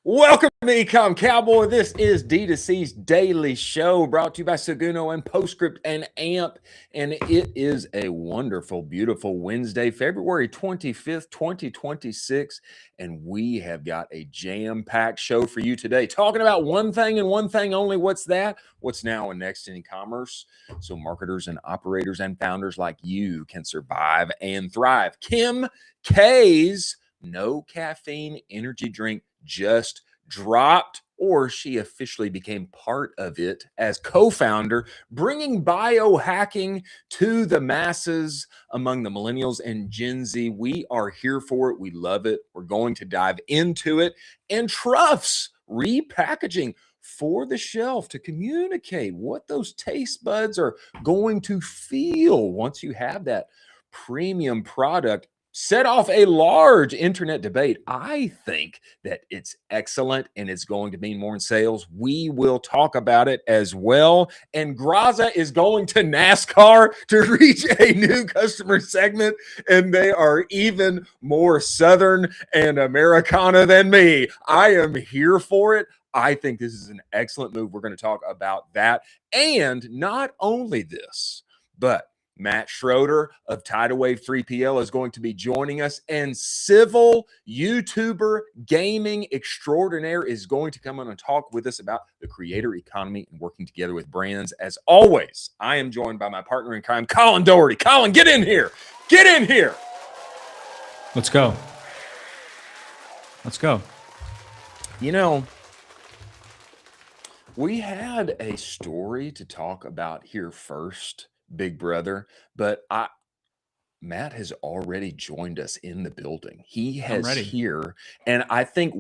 Welcome to Ecom Cowboy. This is D2C's daily show brought to you by Seguno and Postscript and AMP. And it is a wonderful, beautiful Wednesday, February 25th, 2026. And we have got a jam-packed show for you today, talking about one thing and one thing only. What's that? What's now and next in e-commerce, so marketers and operators and founders like you can survive and thrive. Kim K's no caffeine energy drink just dropped, or she officially became part of it as co-founder, bringing biohacking to the masses among the millennials and Gen Z. We are here for it. We love it. We're going to dive into it. And Truff's repackaging for the shelf to communicate what those taste buds are going to feel once you have that premium product. Set off a large internet debate. I think that it's excellent and it's going to mean more in sales. We will talk about it as well. And Graza is going to NASCAR to reach a new customer segment, and they are even more Southern and Americana than me. I am here for it. I think this is an excellent move. We're going to talk about that. And not only this, but Matt Schroeder of Tidal Wave 3PL is going to be joining us, and civil YouTuber gaming extraordinaire is going to come on and talk with us about the creator economy and working together with brands. As always, I am joined by my partner in crime, Colin Doherty. Colin, get in here. Get in here. Let's go. Let's go. You know, we had a story to talk about here first, big brother, but Matt has already joined us in the building. He has here, and I think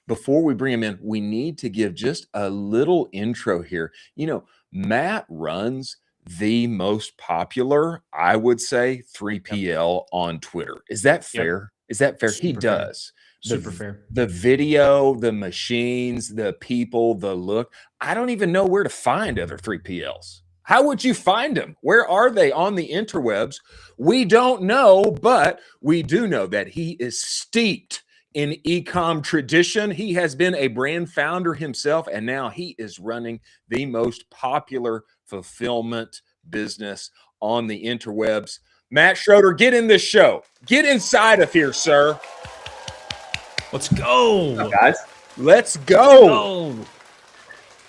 before we bring him in, we need to give just a little intro here. You know, Matt runs the most popular, I would say, 3PL on Twitter. Is that fair? Is that fair? He does. Super fair. The video, the machines, the people, the look. I don't even know where to find other 3PLs. How would you find them? Where are they on the interwebs? We don't know, but we do know that he is steeped in e-com tradition. He has been a brand founder himself, and now he is running the most popular fulfillment business on the interwebs. Matt Schroeder, get in this show. Get inside of here, sir. Let's go. What's up, guys? Let's go.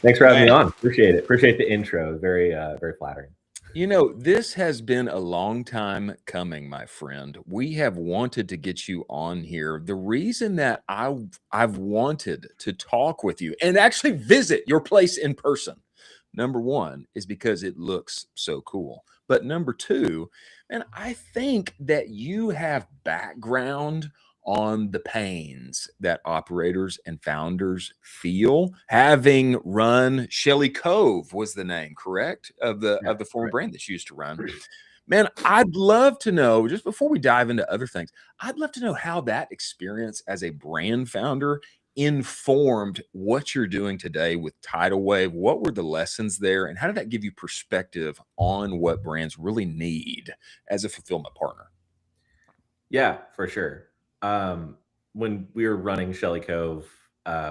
Thanks for having me on. Appreciate it. Appreciate the intro. Very, very flattering. You know, this has been a long time coming, my friend. We have wanted to get you on here. The reason that I've wanted to talk with you and actually visit your place in person, number one, is because it looks so cool. But number two, and I think that you have background on the pains that operators and founders feel, having run Shelly Cove was the name, correct? Of the former brand that you used to run. Man, I'd love to know, just before we dive into other things, I'd love to know how that experience as a brand founder informed what you're doing today with Tidal Wave. What were the lessons there, and how did that give you perspective on what brands really need as a fulfillment partner? Yeah, for sure. When we were running Shelly Cove,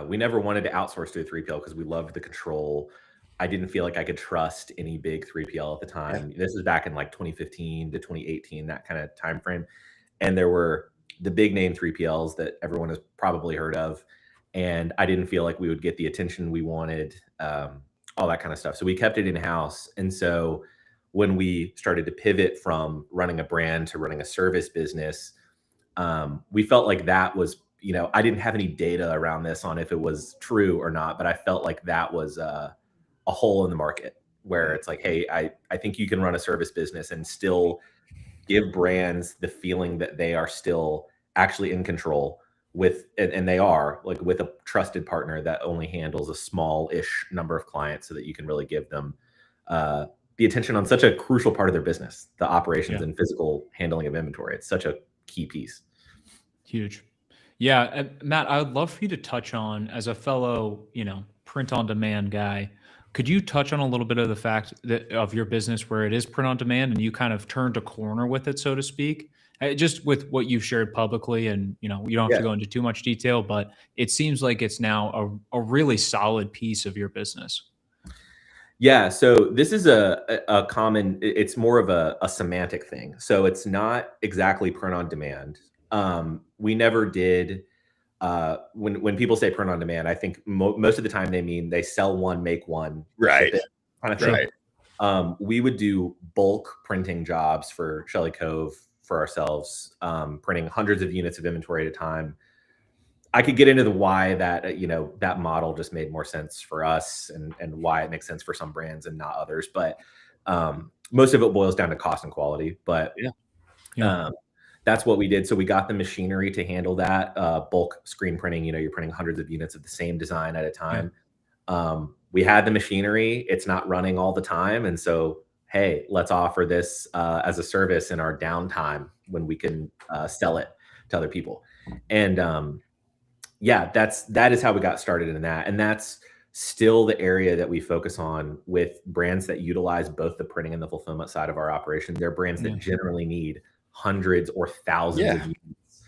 we never wanted to outsource to a 3PL because we loved the control. I didn't feel like I could trust any big 3PL at the time. Yeah. This was back in like 2015 to 2018, that kind of time frame. And there were the big name 3PLs that everyone has probably heard of. And I didn't feel like we would get the attention we wanted, all that kind of stuff. So we kept it in-house. And so when we started to pivot from running a brand to running a service business, we felt like that was, I didn't have any data around this on if it was true or not, but I felt like that was a hole in the market where it's like, hey, I think you can run a service business and still give brands the feeling that they are still actually in control with, and they are, like, with a trusted partner that only handles a small-ish number of clients so that you can really give them the attention on such a crucial part of their business, the operations and physical handling of inventory. It's such a key piece. Huge. Yeah. Matt, I would love for you to touch on, as a fellow, print on demand guy, could you touch on a little bit of the fact that of your business where it is print on demand and you kind of turned a corner with it, so to speak, Just with what you've shared publicly, and you don't have Yeah. to go into too much detail, but it seems like it's now a really solid piece of your business. Yeah, so this is a common, it's more of a semantic thing. So it's not exactly print on demand. We never did, when people say print on demand, I think most of the time they mean they sell one, make one, Right. ship it, kind of thing. Right. We would do bulk printing jobs for Shelly Cove for ourselves, printing hundreds of units of inventory at a time. I could get into the why that, that model just made more sense for us, and why it makes sense for some brands and not others. But most of it boils down to cost and quality. But Yeah. that's what we did. So we got the machinery to handle that bulk screen printing. You're printing hundreds of units of the same design at a time. We had the machinery. It's not running all the time. And so, hey, let's offer this as a service in our downtime when we can sell it to other people. And yeah, that is how we got started in that. And that's still the area that we focus on with brands that utilize both the printing and the fulfillment side of our operation. They're brands that generally need hundreds or thousands of units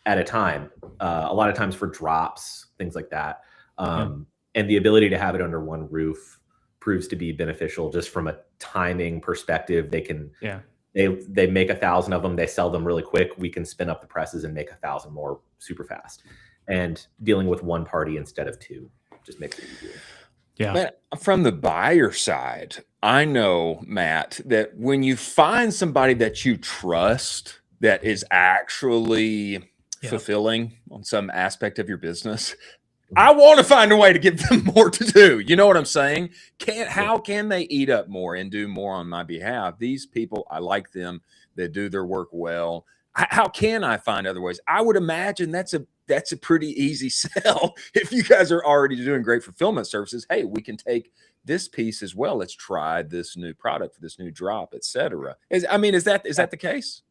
at a time, a lot of times for drops, things like that. And the ability to have it under one roof proves to be beneficial just from a timing perspective. They can, they make 1,000 of them, they sell them really quick. We can spin up the presses and make 1,000 more super fast. And dealing with one party instead of two just makes it easier. Yeah. But from the buyer side, I know, Matt, that when you find somebody that you trust that is actually fulfilling on some aspect of your business, I want to find a way to give them more to do. You know what I'm saying? How can they eat up more and do more on my behalf? These people, I like them. They do their work well. How can I find other ways? I would imagine that's a pretty easy sell. If you guys are already doing great fulfillment services, hey, we can take this piece as well. Let's try this new product for this new drop, etc. Is that the case?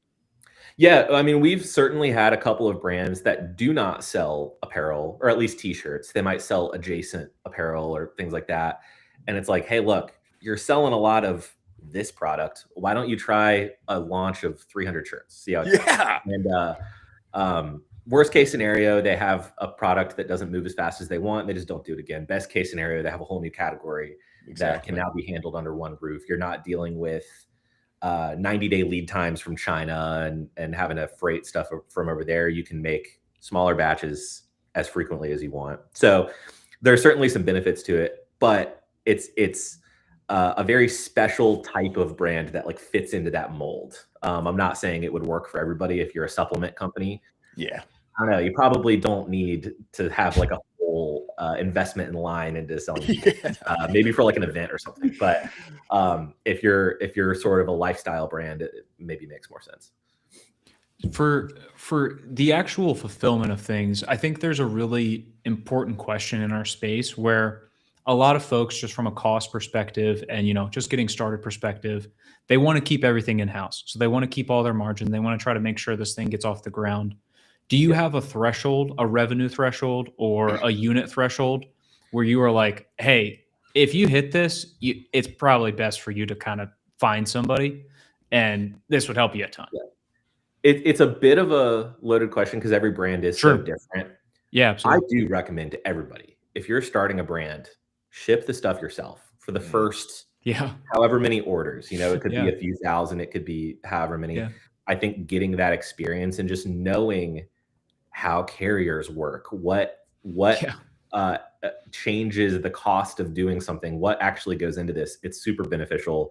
Yeah, I mean, we've certainly had a couple of brands that do not sell apparel, or at least t-shirts. They might sell adjacent apparel or things like that. And it's like, hey, look, you're selling a lot of this product. Why don't you try a launch of 300 shirts? See how it goes. And worst case scenario, they have a product that doesn't move as fast as they want. They just don't do it again. Best case scenario, they have a whole new category that can now be handled under one roof. You're not dealing with 90-day lead times from China and having to freight stuff from over there. You can make smaller batches as frequently as you want. So there's certainly some benefits to it, but it's a very special type of brand that like fits into that mold. I'm not saying it would work for everybody. If you're a supplement company, I don't know, you probably don't need to have like a whole investment in line into selling maybe for like an event or something. But if you're sort of a lifestyle brand, it maybe makes more sense. For the actual fulfillment of things, I think there's a really important question in our space where a lot of folks, just from a cost perspective and just getting started perspective, they want to keep everything in-house. So they want to keep all their margin. They want to try to make sure this thing gets off the ground. Do you have a threshold, a revenue threshold or a unit threshold where you are like, hey, if you hit this, it's probably best for you to kind of find somebody, and this would help you a ton? It's a bit of a loaded question because every brand is so different. Yeah, absolutely. I do recommend to everybody, if you're starting a brand, ship the stuff yourself for the first however many orders. It could be a few thousand, it could be however many. I think getting that experience and just knowing how carriers work, what changes the cost of doing something, what actually goes into this, it's super beneficial.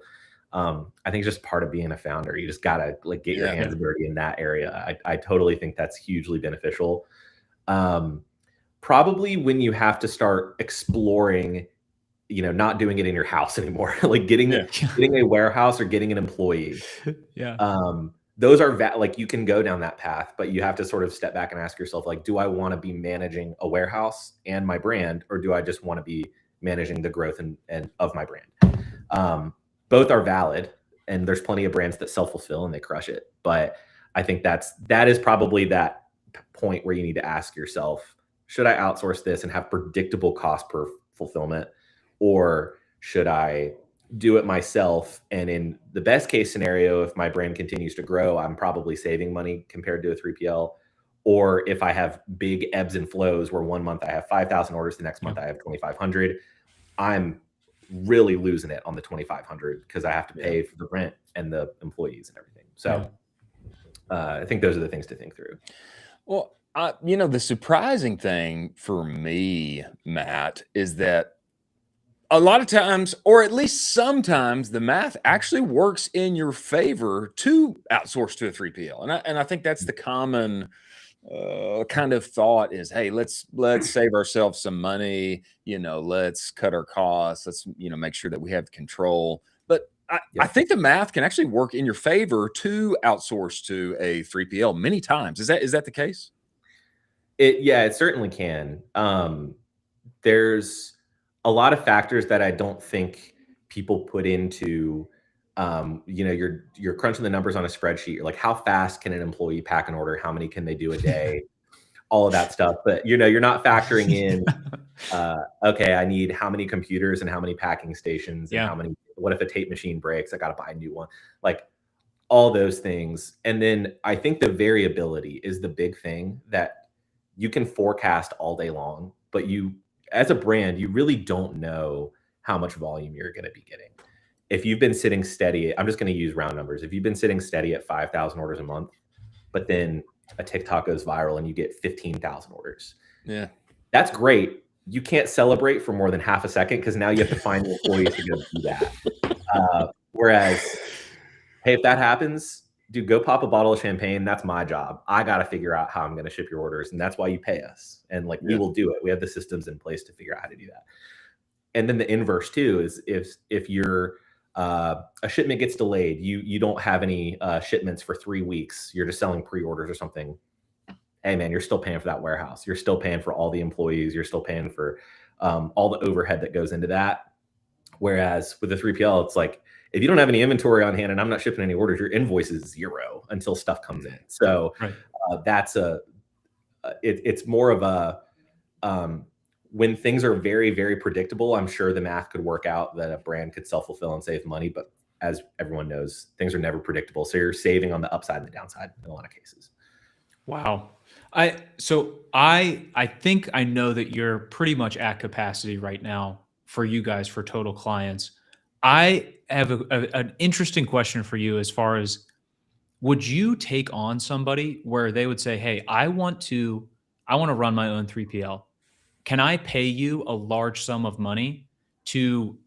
I think it's just part of being a founder. You just gotta like get your hands dirty in that area. I totally think that's hugely beneficial. Probably when you have to start exploring, not doing it in your house anymore, like getting a warehouse or getting an employee. Those are like, you can go down that path, but you have to sort of step back and ask yourself, like, do I want to be managing a warehouse and my brand, or do I just want to be managing the growth and of my brand? Both are valid, and there's plenty of brands that self-fulfill and they crush it. But I think that is probably that point where you need to ask yourself, should I outsource this and have predictable cost per fulfillment, or should I do it myself. And in the best case scenario, if my brand continues to grow, I'm probably saving money compared to a 3PL. Or if I have big ebbs and flows where one month I have 5,000 orders, the next month I have 2,500, I'm really losing it on the 2,500 because I have to pay for the rent and the employees and everything. So I think those are the things to think through. Well, you know, the surprising thing for me, Matt, is that a lot of times, or at least sometimes, the math actually works in your favor to outsource to a 3PL. And I think that's the common kind of thought is, hey, let's save ourselves some money, you know, let's cut our costs, let's, you know, make sure that we have control. But I think the math can actually work in your favor to outsource to a 3PL many times. Is that the case? Yeah, it certainly can. There's a lot of factors that I don't think people put into, you know, you're crunching the numbers on a spreadsheet. You're like, how fast can an employee pack an order? How many can they do a day? All of that stuff. But, you know, you're not factoring in, okay, I need how many computers and how many packing stations and how many, what if a tape machine breaks? I got to buy a new one. Like all those things. And then I think the variability is the big thing that you can forecast all day long, but you, as a brand, you really don't know how much volume you're going to be getting. If you've been sitting steady, I'm just going to use round numbers. If you've been sitting steady at 5,000 orders a month, but then a TikTok goes viral and you get 15,000 orders. Yeah. That's great. You can't celebrate for more than half a second because now you have to find the employees to go do that. Whereas, hey, if that happens, dude, go pop a bottle of champagne. That's my job. I got to figure out how I'm going to ship your orders. And that's why you pay us. And like, we will do it. We have the systems in place to figure out how to do that. And then the inverse too is if you're a shipment gets delayed, you don't have any shipments for 3 weeks, you're just selling pre-orders or something. Hey man, you're still paying for that warehouse. You're still paying for all the employees. You're still paying for all the overhead that goes into that. Whereas with the 3PL, it's like, if you don't have any inventory on hand and I'm not shipping any orders, your invoice is zero until stuff comes in. So that's it's more of a, when things are very, very predictable, I'm sure the math could work out that a brand could self-fulfill and save money. But as everyone knows, things are never predictable. So you're saving on the upside and the downside in a lot of cases. Wow. So I think I know that you're pretty much at capacity right now for you guys, for total clients. I have an interesting question for you as far as, would you take on somebody where they would say, hey, I want to run my own 3PL. Can I pay you a large sum of money to,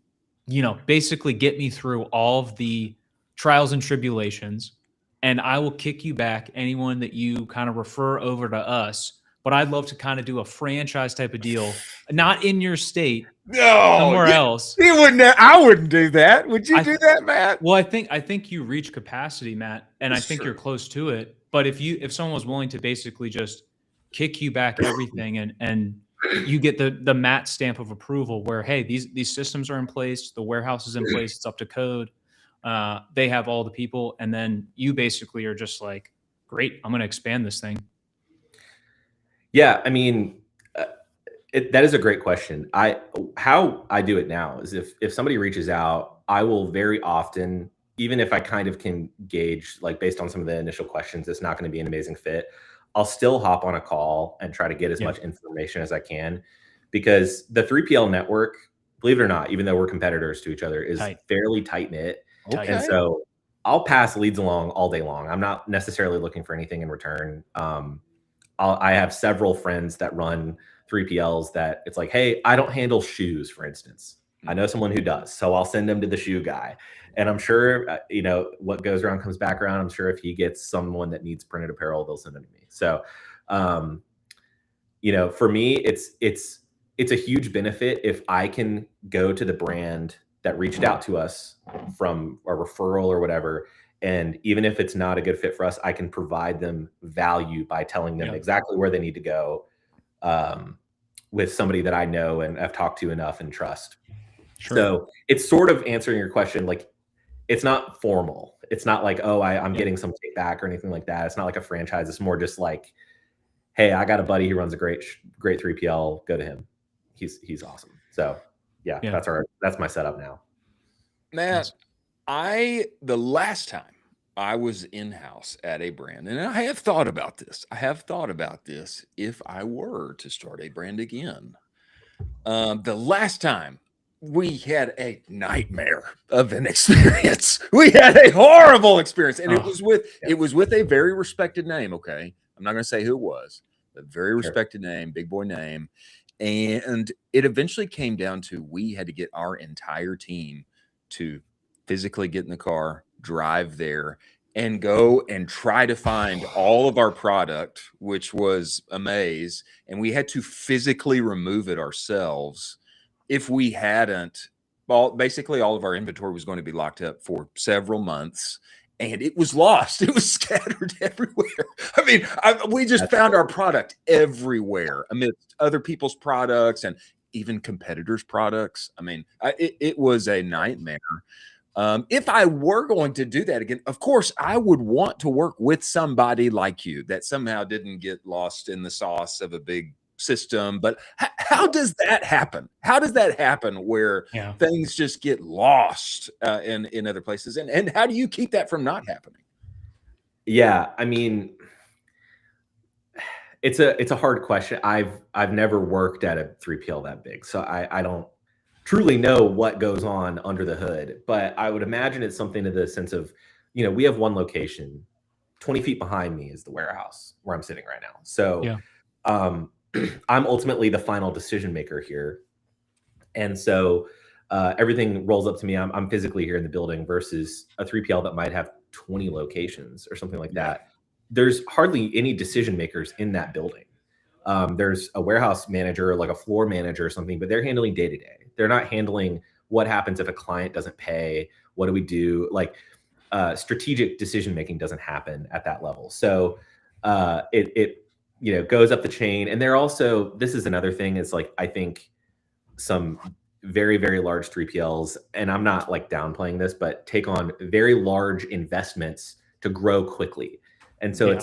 you know, basically get me through all of the trials and tribulations, and I will kick you back anyone that you kind of refer over to us, but I'd love to kind of do a franchise type of deal, not in your state, somewhere else. You wouldn't. I wouldn't do that. Would you do that, Matt? Well, I think you reach capacity, Matt, and I think you're close to it. But if someone was willing to basically just kick you back everything and you get the Matt stamp of approval where, hey, these systems are in place, the warehouse is in place, it's up to code, they have all the people, and then you basically are just like, great, I'm going to expand this thing. Yeah, I mean, that is a great question. How I do it now is if somebody reaches out, I will very often, even if I kind of can gauge, like based on some of the initial questions, it's not going to be an amazing fit, I'll still hop on a call and try to get as much information as I can, because the 3PL network, believe it or not, even though we're competitors to each other, is fairly tight knit. Okay. And so I'll pass leads along all day long. I'm not necessarily looking for anything in return. I have several friends that run 3PLs that it's like, hey, I don't handle shoes, for instance. I know someone who does, so I'll send them to the shoe guy. And I'm sure, you know, what goes around comes back around. I'm sure if he gets someone that needs printed apparel, they'll send them to me. So, you know, for me, it's a huge benefit if I can go to the brand that reached out to us from a referral or whatever. And even if it's not a good fit for us, I can provide them value by telling them exactly where they need to go with somebody that I know and have talked to enough and trust. Sure. So it's sort of answering your question. Like, it's not formal. It's not like, oh, I'm getting some kickback or anything like that. It's not like a franchise. It's more just like, hey, I got a buddy who runs a great 3PL. Go to him. He's awesome. So yeah. That's my setup now. Matt, the last time I was in-house at a brand, and I have thought about this. If I were to start a brand again. The last time we had a nightmare of an experience. We had a horrible experience, and it was with a very respected name. Okay, I'm not going to say who it was, a very respected name, big boy name, and it eventually came down to we had to get our entire team to physically get in the car, drive there, and go and try to find all of our product, which was a maze, and we had to physically remove it ourselves. If we hadn't, basically all of our inventory was going to be locked up for several months, and it was lost. It was scattered everywhere. I mean, we just found our product everywhere amidst other people's products and even competitors' products. I mean, it was a nightmare. If I were going to do that again, of course, I would want to work with somebody like you that somehow didn't get lost in the sauce of a big system. But how does that happen? How does that happen where things just get lost in other places? And how do you keep that from not happening? Yeah, I mean, it's a hard question. I've never worked at a 3PL that big, so I don't truly know what goes on under the hood, but I would imagine it's something to the sense of, we have one location, 20 feet behind me is the warehouse where I'm sitting right now. So I'm ultimately the final decision maker here. And so everything rolls up to me. I'm physically here in the building versus a 3PL that might have 20 locations or something like that. There's hardly any decision makers in that building. There's a warehouse manager, like a floor manager or something, but they're handling day to day. They're not handling what happens if a client doesn't pay. What do we do? Like strategic decision making doesn't happen at that level. So it goes up the chain. And they're also, this is another thing, is like, I think some very, very large 3PLs, and I'm not like downplaying this, but take on very large investments to grow quickly. And so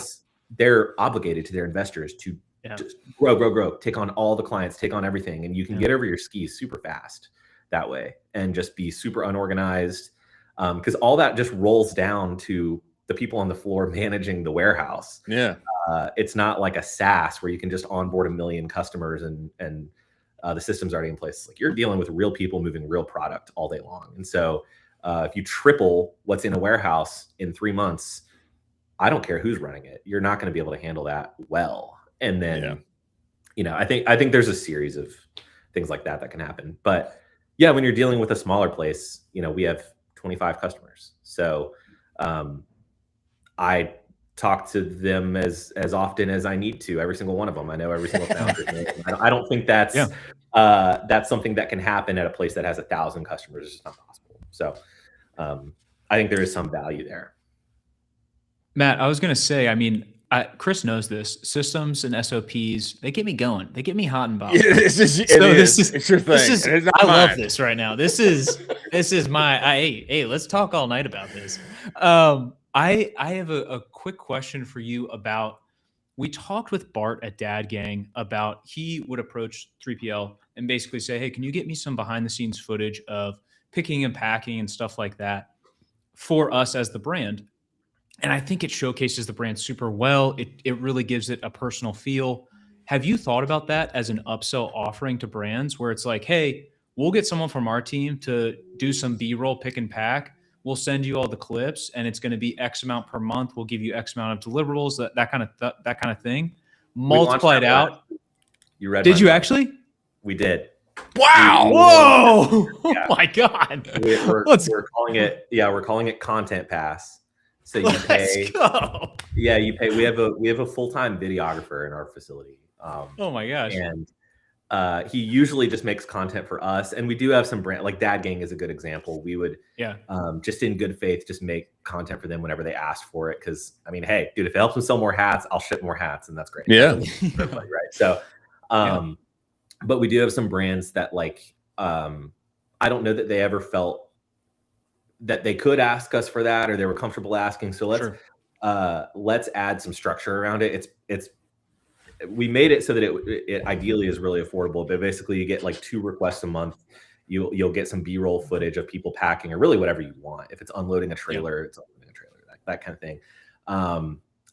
they're obligated to their investors to just grow, take on all the clients, take on everything. And you can get over your skis super fast that way and just be super unorganized. Because all that just rolls down to the people on the floor managing the warehouse. It's not like a SaaS where you can just onboard 1 million customers and the system's already in place. It's like you're dealing with real people moving real product all day long. And so if you triple what's in a warehouse in 3 months, I don't care who's running it, you're not going to be able to handle that well. And then, I think there's a series of things like that can happen. But yeah, when you're dealing with a smaller place, we have 25 customers. So I talk to them as often as I need to, every single one of them. I know every single founder's name. I don't think that's something that can happen at a place that has 1,000 customers. It's just not possible. So I think there is some value there. Matt, I was going to say, I mean, Chris knows this. Systems and SOPs, they get me going. They get me hot and bothered. It's your thing. I love this right now. This is my. Hey, let's talk all night about this. I have a quick question for you about. We talked with Bart at Dad Gang about he would approach 3PL and basically say, "Hey, can you get me some behind the scenes footage of picking and packing and stuff like that for us as the brand?" And I think it showcases the brand super well. It really gives it a personal feel. Have you thought about that as an upsell offering to brands where it's like, hey, we'll get someone from our team to do some B-roll pick and pack. We'll send you all the clips and it's going to be X amount per month. We'll give you X amount of deliverables, that kind of thing. Multiply it out. You read? Did you actually? We did. Wow. Whoa. Oh my God. We're calling it. Yeah. We're calling it Content Pass. So you pay. Let's go. Yeah, you pay. We have a full-time videographer in our facility. Oh my gosh! And he usually just makes content for us, and we do have some brand, like Dad Gang is a good example. We would just in good faith just make content for them whenever they ask for it. Because I mean, hey, dude, if it helps them sell more hats, I'll ship more hats, and that's great. Yeah, right. So, but we do have some brands that like I don't know that they ever felt that they could ask us for that or they were comfortable asking. So let's add some structure around it. We made it so that it ideally is really affordable, but basically you get like 2 requests a month. You'll get some B-roll footage of people packing or really whatever you want. If it's unloading a trailer, it's unloading a trailer, that kind of thing.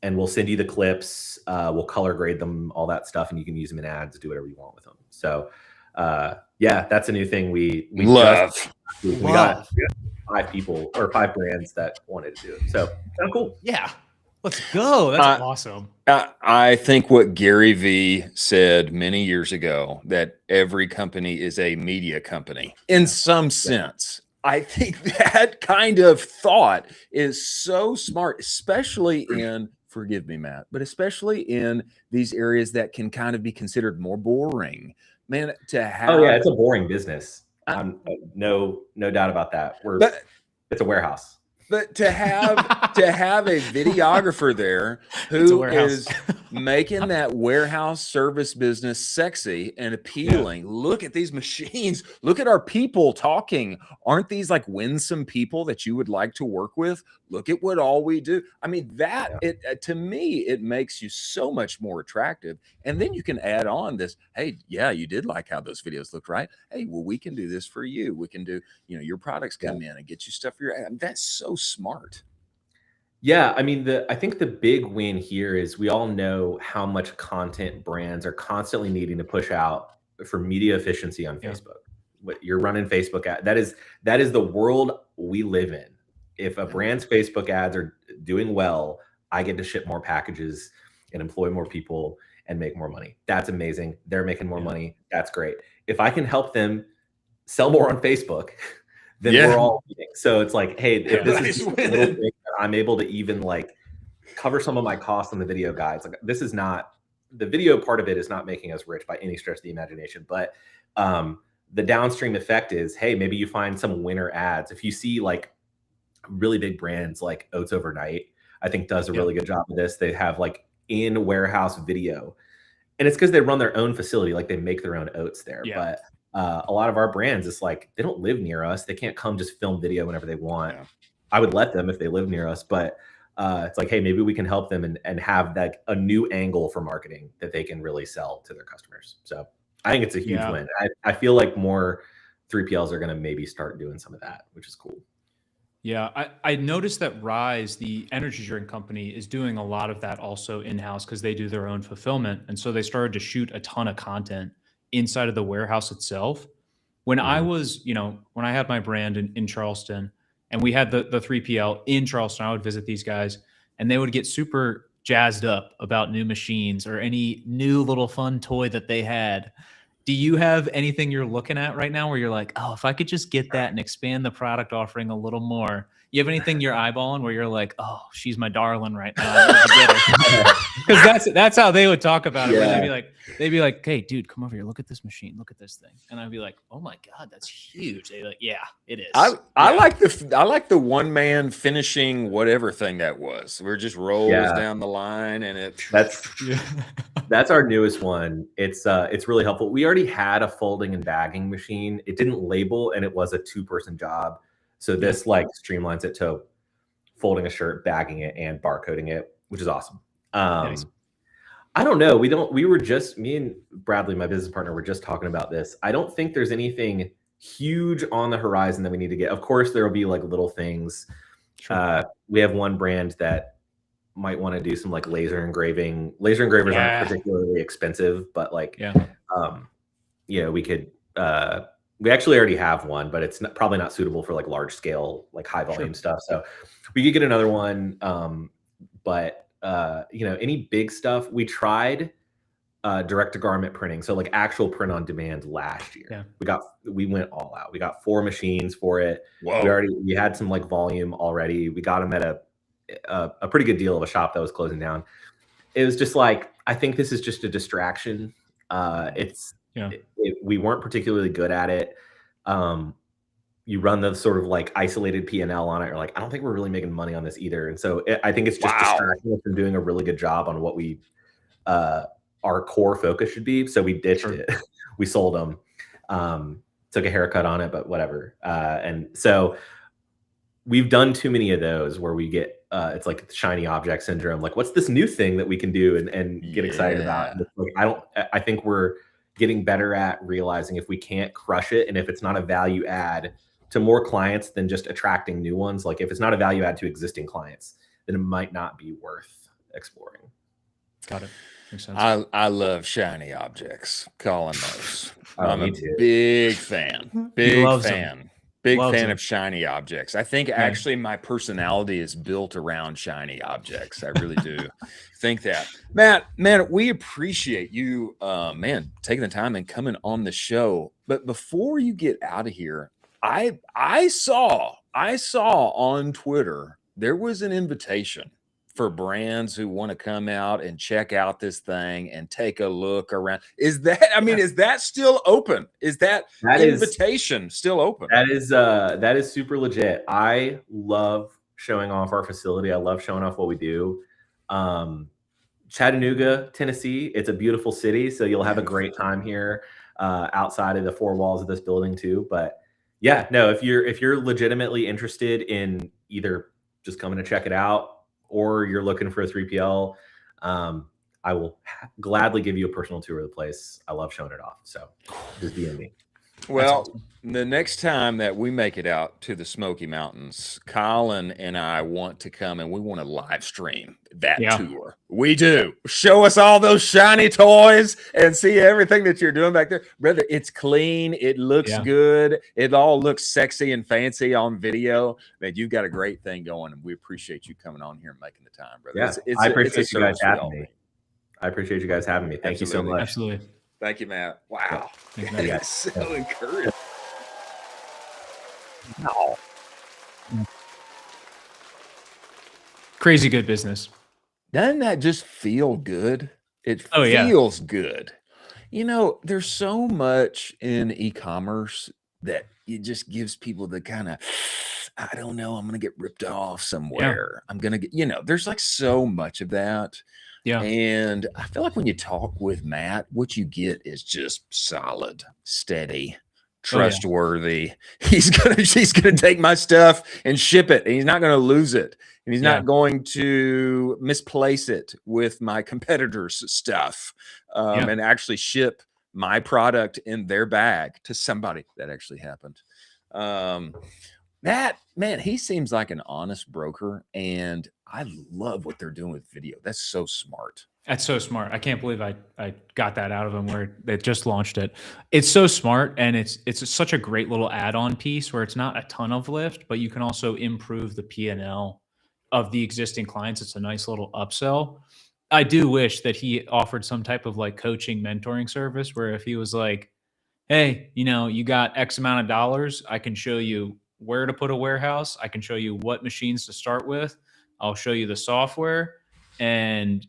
And we'll send you the clips. We'll color grade them, all that stuff, and you can use them in ads, do whatever you want with them. So yeah, that's a new thing we love. We got 5 people or 5 brands that wanted to do it. So kind of cool. Yeah. Let's go. That's awesome. I think what Gary Vee said many years ago, that every company is a media company in some sense. I think that kind of thought is so smart, especially in, forgive me, Matt, but especially in these areas that can kind of be considered more boring. Man, to have... Oh yeah, it's a boring business. No doubt about that. It's a warehouse. But to have a videographer there who is making that warehouse service business sexy and appealing. Look at these machines. Look at our people talking. Aren't these like winsome people that you would like to work with? Look at what all we do. I mean, to me, it makes you so much more attractive. And then you can add on this, hey, yeah, you did like how those videos looked, right? Hey, well, we can do this for you. We can do, your products come in and get you stuff for your ad. That's so smart. Yeah, I mean, I think the big win here is we all know how much content brands are constantly needing to push out for media efficiency on Facebook. What you're running Facebook ad, that is the world we live in. If a brand's Facebook ads are doing well, I get to ship more packages and employ more people and make more money. That's amazing. They're making more money. That's great. If I can help them sell more on Facebook, then we're all eating. So it's like, hey, if this is a little thing that I'm able to even like cover some of my costs on the video guides, like this is not, the video part of it is not making us rich by any stretch of the imagination. But the downstream effect is, hey, maybe you find some winner ads. If you see like really big brands like Oats Overnight, I think does a really good job of this. They have like in warehouse video, and it's because they run their own facility, like they make their own oats there. But a lot of our brands, it's like they don't live near us. They can't come just film video whenever they want. I would let them if they live near us, but it's like, hey, maybe we can help them and have that a new angle for marketing that they can really sell to their customers. So I think it's a huge win. I feel like more 3PLs are going to maybe start doing some of that, which is cool. Yeah, I noticed that Rise, the energy drink company, is doing a lot of that also in-house because they do their own fulfillment. And so they started to shoot a ton of content inside of the warehouse itself. When I was, when I had my brand in Charleston and we had the 3PL in Charleston, I would visit these guys and they would get super jazzed up about new machines or any new little fun toy that they had. Do you have anything you're looking at right now where you're like, oh, if I could just get that and expand the product offering a little more? You have anything you're eyeballing where you're like, oh, she's my darling right now? Because that's how they would talk about it. Where they'd be like, hey, dude, come over here. Look at this machine. Look at this thing. And I'd be like, oh my God, that's huge. They'd be like, yeah, it is. I like the one man finishing whatever thing that was. We're just rolls down the line and that's our newest one. It's really helpful. We already had a folding and bagging machine. It didn't label and it was a 2-person job. So this like streamlines it to folding a shirt, bagging it, and barcoding it, which is awesome. Nice. I don't know. Me and Bradley, my business partner, were just talking about this. I don't think there's anything huge on the horizon that we need to get. Of course, there will be like little things. Sure. We have one brand that might want to do some like laser engraving. Laser engravers aren't particularly expensive, but like, we could, we actually already have one, but it's probably not suitable for like large scale, like high volume stuff. So we could get another one. But any big stuff, we tried direct to garment printing. So like actual print on demand last year. We went all out. We got 4 machines for it. Whoa. We had some like volume already. We got them at a pretty good deal of a shop that was closing down. It was just like, I think this is just a distraction. We weren't particularly good at it. You run the sort of like isolated P&L on it. You're like, I don't think we're really making money on this either. And so I think it's just distracting us from doing a really good job on what our core focus should be. So we ditched it. We sold them, took a haircut on it, but whatever. And so we've done too many of those where we get, it's like shiny object syndrome. Like, what's this new thing that we can do and get excited about? Like, I think we're getting better at realizing if we can't crush it and if it's not a value add to more clients than just attracting new ones, like if it's not a value add to existing clients, then it might not be worth exploring. Got it. Makes sense. I love shiny objects. Colin knows. I'm Me a too. big fan. He Big loves fan. them. Big Loves fan them. of shiny objects. I think actually my personality is built around shiny objects. I really do think that. Matt, man, we appreciate you, man, taking the time and coming on the show. But before you get out of here, I saw on Twitter there was an invitation for brands who want to come out and check out this thing and take a look around. Is that, I mean, is that still open? Is that invitation still open? That is super legit. I love showing off our facility. I love showing off what we do. Chattanooga, Tennessee, it's a beautiful city, so you'll have a great time here outside of the four walls of this building too. But yeah, no, if you're legitimately interested in either just coming to check it out or you're looking for a 3PL, I will gladly give you a personal tour of the place. I love showing it off. So just DM me. Well, the next time that we make it out to the Smoky Mountains, Colin and I want to come and we want to live stream that tour. We do. Show us all those shiny toys and see everything that you're doing back there. Brother, it's clean. It looks good. It all looks sexy and fancy on video. Man, you've got a great thing going, and we appreciate you coming on here and making the time, brother. Yeah, I appreciate you guys having me. I appreciate you guys having me. Thank you so much. Absolutely. Thank you, Matt. Wow. That's so encouraging. No. Crazy good business. Doesn't that just feel good? It feels good. You know, there's so much in e-commerce that it just gives people the kind of, I don't know, I'm going to get ripped off somewhere. I'm going to get, you know, there's like so much of that. Yeah. And I feel like when you talk with Matt, what you get is just solid, steady, trustworthy. He's gonna take my stuff and ship it, and he's not gonna lose it, and he's not going to misplace it with my competitors' stuff, and actually ship my product in their bag to somebody. That actually happened. That man, he seems like an honest broker, and I love what they're doing with video. That's so smart. That's so smart. I can't believe I got that out of them where they just launched it. It's so smart, and it's such a great little add-on piece where it's not a ton of lift, but you can also improve the P&L of the existing clients. It's a nice little upsell. I do wish that he offered some type of like coaching, mentoring service where if he was like, hey, you know, you got X amount of dollars, I can show you where to put a warehouse. I can show you what machines to start with. I'll show you the software, and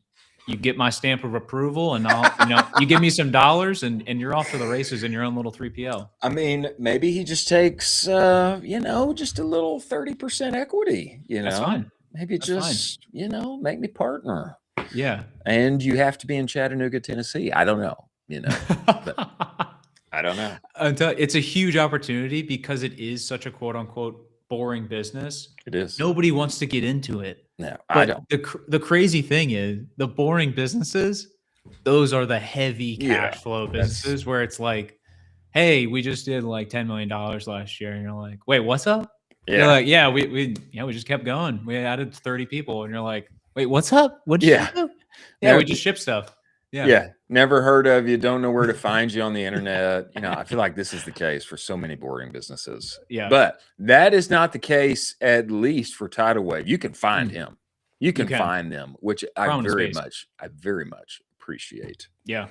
you get my stamp of approval, and I'll, you know, you give me some dollars, and you're off to the races in your own little 3PL. I mean, maybe he just takes, you know, just a little 30% equity, you know, that's fine. Maybe that's just, you know, make me partner. Yeah. And you have to be in Chattanooga, Tennessee. I don't know, you know, but I don't know. It's a huge opportunity because it is such a quote unquote boring business. It is. Nobody wants to get into it. No, but I don't. The crazy thing is the boring businesses, those are the heavy cash flow businesses where it's like, hey, we just did like $10 million last year. And you're like, wait, what's up? Yeah. You're like, yeah, we just kept going. We added 30 people. And you're like, wait, what's up? What did you do? Yeah, we just ship stuff. Yeah. Never heard of you. Don't know where to find you on the internet. You know, I feel like this is the case for so many boring businesses. Yeah. But that is not the case, at least for Tidal Wave. You can find him. You can find them, which I very much appreciate. Yeah.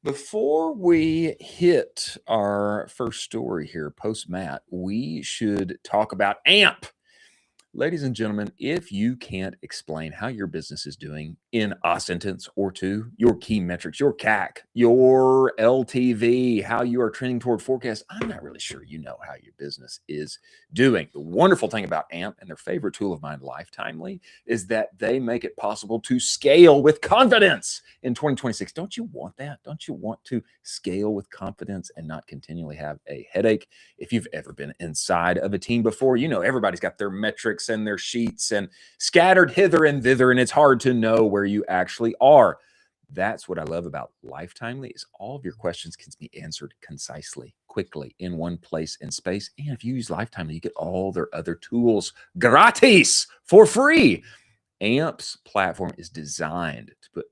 Before we hit our first story here, post Matt, we should talk about AMP. Ladies and gentlemen, if you can't explain how your business is doing in a sentence or two, your key metrics, your CAC, your LTV, how you are trending toward forecast, I'm not really sure you know how your business is doing. The wonderful thing about AMP and their favorite tool of mine, Lifetimely, is that they make it possible to scale with confidence in 2026. Don't you want that? Don't you want to scale with confidence and not continually have a headache? If you've ever been inside of a team before, you know everybody's got their metrics and their sheets and scattered hither and thither, and it's hard to know where you actually are. That's what I love about Lifetimely is all of your questions can be answered concisely, quickly, in one place and space. And if you use Lifetimely, you get all their other tools gratis for free. AMP's platform is designed to put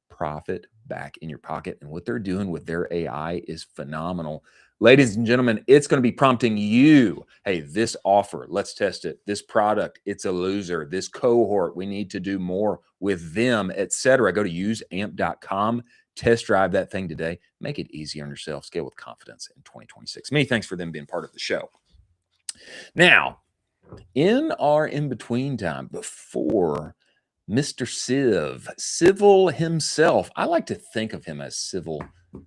profit back in your pocket. And what they're doing with their AI is phenomenal. Ladies and gentlemen, it's going to be prompting you. Hey, this offer, let's test it. This product, it's a loser. This cohort, we need to do more with them, etc. Go to useamp.com, test drive that thing today. Make it easy on yourself. Scale with confidence in 2026. Many thanks for them being part of the show. Now, in our in-between time before Mister Civ, Civil himself. I like to think of him as Civil,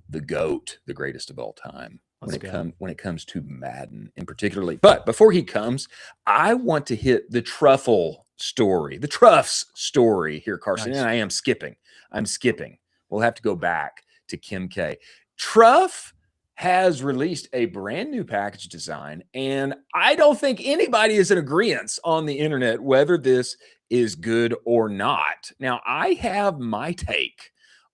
the GOAT, the greatest of all time when it comes to Madden in particularly. But before he comes, I want to hit the Truffle story, the Truff's story here, Carson. Nice. And I am skipping. I'm skipping. We'll have to go back to Kim K. Truff has released a brand new package design, and I don't think anybody is in agreement on the internet whether this is good or not. Now, I have my take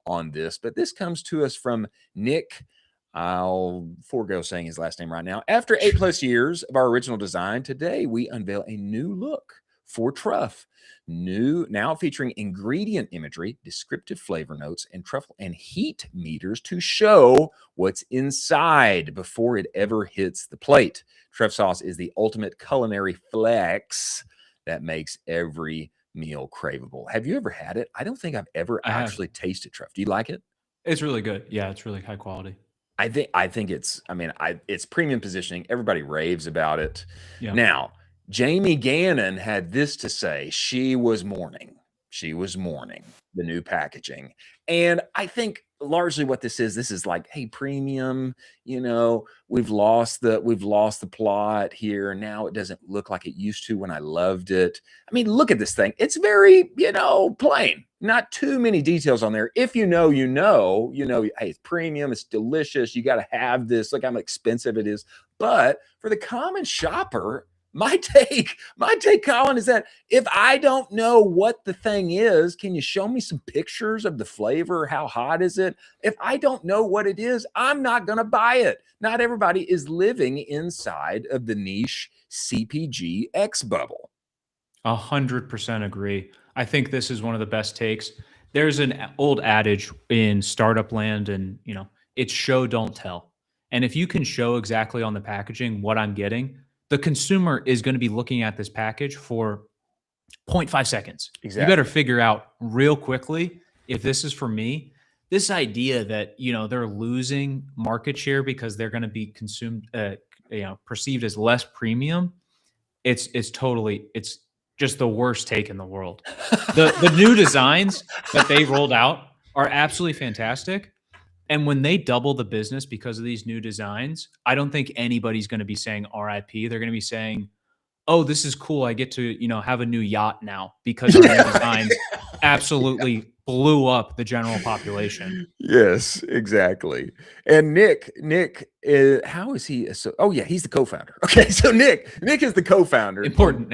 on this, but this comes to us from Nick. I'll forego saying his last name right now. After 8+ years of our original design, today we unveil a new look for Truff. New, now featuring ingredient imagery, descriptive flavor notes, and truffle and heat meters to show what's inside before it ever hits the plate. Truff sauce is the ultimate culinary flex that makes every meal craveable. Have you ever had it? I don't think I've ever actually tasted Truff. Do you like it? It's really good. Yeah, it's really high quality. I think it's, it's premium positioning. Everybody raves about it. Yeah. Now, Jamie Gannon had this to say. She was mourning the new packaging. And I think largely what this is like, hey, premium, we've lost the plot here. Now it doesn't look like it used to when I loved it. I mean, look at this thing. It's very, plain. Not too many details on there. If you know, hey, it's premium, it's delicious. You got to have this. Look how expensive it is. But for the common shopper, my take, Colin, is that if I don't know what the thing is, can you show me some pictures of the flavor? How hot is it? If I don't know what it is, I'm not going to buy it. Not everybody is living inside of the niche CPG X bubble. 100% agree. I think this is one of the best takes. There's an old adage in startup land, and it's show, don't tell. And if you can show exactly on the packaging what I'm getting, the consumer is going to be looking at this package for 0.5 seconds. Exactly. You better figure out real quickly if this is for me. This idea that they're losing market share because they're going to be consumed, perceived as less premium. It's just the worst take in the world. The new designs that they rolled out are absolutely fantastic. And when they double the business because of these new designs, I don't think anybody's going to be saying RIP. They're going to be saying, oh, this is cool. I get to, have a new yacht now because our new designs absolutely blew up the general population. Yes, exactly. And Nick, how is he? Oh yeah, he's the co-founder. Okay, so Nick is the co-founder. Important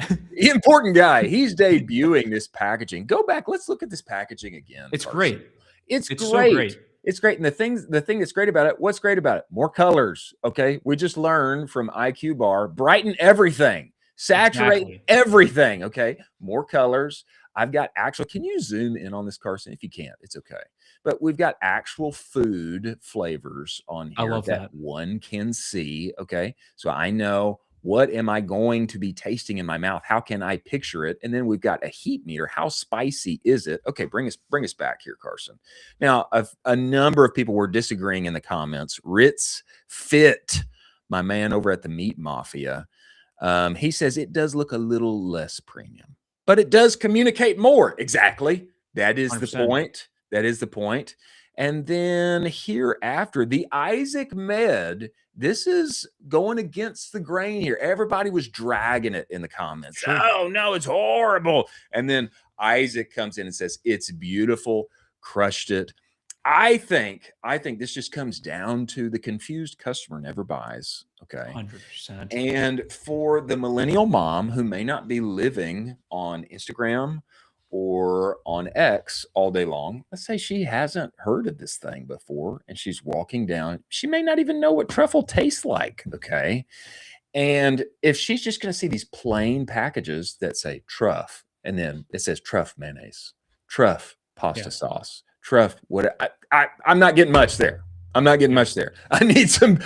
guy. He's debuting this packaging. Go back. Let's look at this packaging again. It's great. It's great. So great. It's great. And the thing that's great about it, what's great about it? More colors. Okay. We just learned from IQ Bar, brighten everything, saturate everything. Okay. More colors. I've got can you zoom in on this, Carson? If you can't, it's okay. But we've got actual food flavors on here. I love that one can see. Okay. So I know, what am I going to be tasting in my mouth? How can I picture it? And then we've got a heat meter. How spicy is it? Okay, bring us back here, Carson. Now, a number of people were disagreeing in the comments. Ritz Fit, my man over at the Meat Mafia, he says it does look a little less premium, but it does communicate more. Exactly. That is 100%. The point. That is the point. And then hereafter, the Isaac Med, this is going against the grain here. Everybody was dragging it in the comments. Sure. Oh, no, it's horrible. And then Isaac comes in and says, it's beautiful, crushed it. I think this just comes down to the confused customer never buys. Okay. 100%. And for the millennial mom who may not be living on Instagram or on X all day long. Let's say she hasn't heard of this thing before and she's walking down. She may not even know what truffle tastes like. Okay. And if she's just going to see these plain packages that say Truff, and then it says Truff mayonnaise, Truff pasta sauce, Truff, what I'm not getting much there. I'm not getting much there. I need some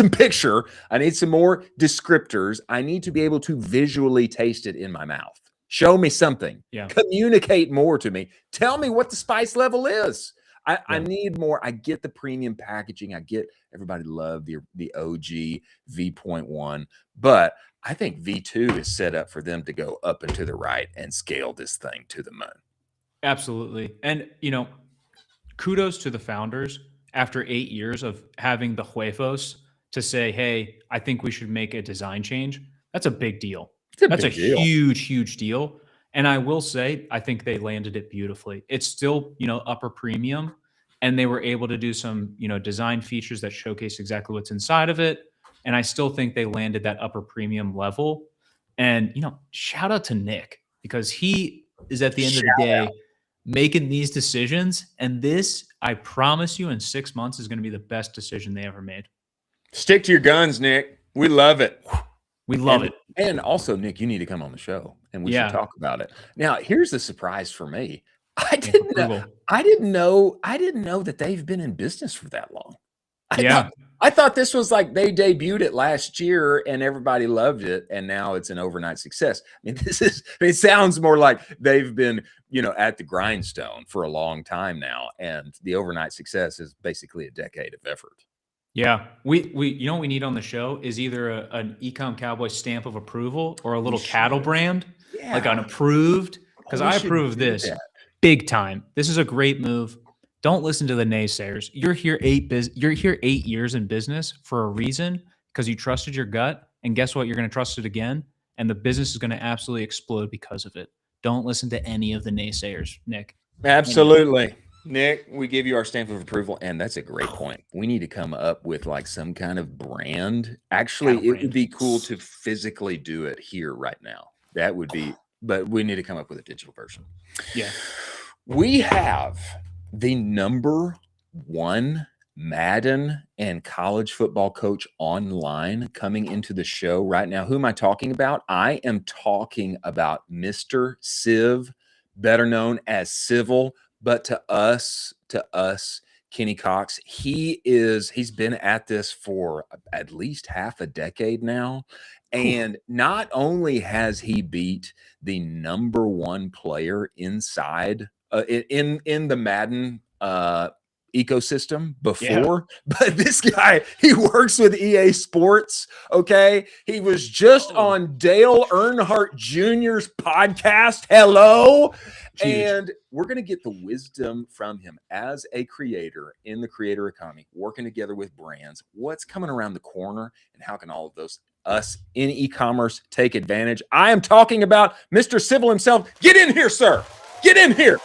picture. I need some more descriptors. I need to be able to visually taste it in my mouth. Show me something. Yeah. Communicate more to me. Tell me what the spice level is. I need more. I get the premium packaging. I get everybody love the OG V.1, but I think V2 is set up for them to go up and to the right and scale this thing to the moon. Absolutely. And, kudos to the founders after 8 years of having the huevos to say, hey, I think we should make a design change. That's a big deal. That's a huge, huge deal. And I will say, I think they landed it beautifully. It's still, upper premium, and they were able to do some, design features that showcase exactly what's inside of it. And I still think they landed that upper premium level. And, shout out to Nick, because he is at the end of the day making these decisions. And this, I promise you, in 6 months is going to be the best decision they ever made. Stick to your guns, Nick. We love it. We love it. And also, Nick, you need to come on the show and we should talk about it. Now, here's the surprise for me. I didn't know that they've been in business for that long. I thought this was like they debuted it last year and everybody loved it, and now it's an overnight success. I mean, it sounds more like they've been, at the grindstone for a long time now, and the overnight success is basically a decade of effort. Yeah, we what we need on the show is either an Ecom Cowboy stamp of approval or a little cattle brand, like an approved, because I approve this big time. This is a great move. Don't listen to the naysayers. You're here 8 years in business for a reason, because you trusted your gut, and guess what? You're going to trust it again, and the business is going to absolutely explode because of it. Don't listen to any of the naysayers, Nick. Absolutely. Nick, we give you our stamp of approval, and that's a great point. We need to come up with like some kind of brand. Actually, it would be cool to physically do it here right now. That would be, but we need to come up with a digital version. Yeah. We have the #1 Madden and college football coach online coming into the show right now. Who am I talking about? I am talking about Mister Civ, better known as Civil. But to us, Kenny Cox, he's been at this for at least half a decade now. And not only has he beat the #1 player inside in the Madden ecosystem before, but this guy, he works with EA Sports. Okay, he was just on Dale Earnhardt Jr.'s podcast. Hello. And we're going to get the wisdom from him as a creator in the creator economy, working together with brands, what's coming around the corner, and how can all of those us in e-commerce take advantage. I am talking about Mr. Civil himself. Get in here, sir. Get in here.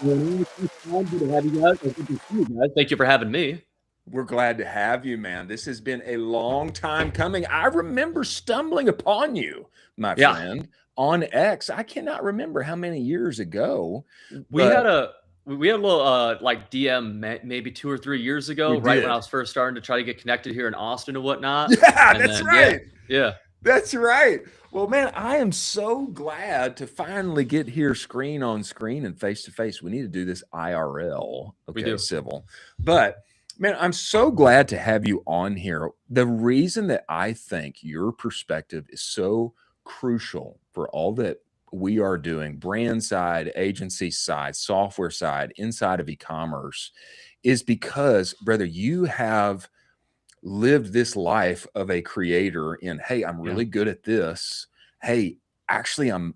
Good to have you guys. Good to see you guys. Thank you for having me. We're glad to have you, man. This has been a long time coming. I remember stumbling upon you, my friend, on X. I cannot remember how many years ago. We had a little like DM maybe 2 or 3 years ago, right when I was first starting to try to get connected here in Austin and whatnot. Yeah, that's right. Yeah. That's right. Well, man, I am so glad to finally get here screen on screen and face to face. We need to do this IRL. Okay, we do. Civil. But man, I'm so glad to have you on here. The reason that I think your perspective is so crucial for all that we are doing, brand side, agency side, software side, inside of e-commerce, is because, brother, you have lived this life of a creator in, hey, I'm really good at this. Hey, actually, I'm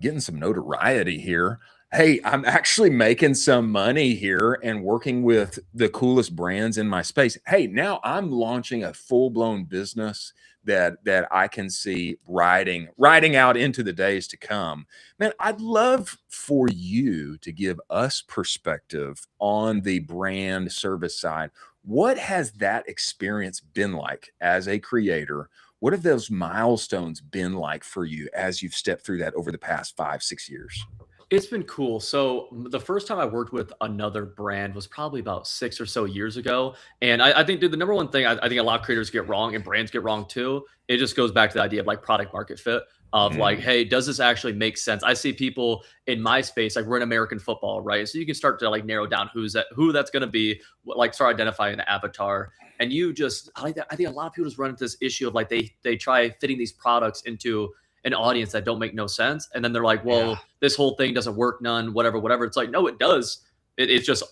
getting some notoriety here. Hey, I'm actually making some money here and working with the coolest brands in my space. Hey, now I'm launching a full-blown business that I can see riding out into the days to come. Man, I'd love for you to give us perspective on the brand service side. What has that experience been like as a creator? What have those milestones been like for you as you've stepped through that over the past 5-6 years? It's been cool. So the first time I worked with another brand was probably about 6 or so years ago. And I think, dude, the number one thing I think a lot of creators get wrong and brands get wrong too, it just goes back to the idea of like product market fit of like, hey, does this actually make sense? I see people in my space, like we're in American football, right? So you can start to like narrow down who that's going to be, like start identifying the avatar. And you just, I think a lot of people just run into this issue of like, they try fitting these products into an audience that don't make no sense. And then they're like, well, this whole thing doesn't work, whatever. It's like, no, it does. It's just,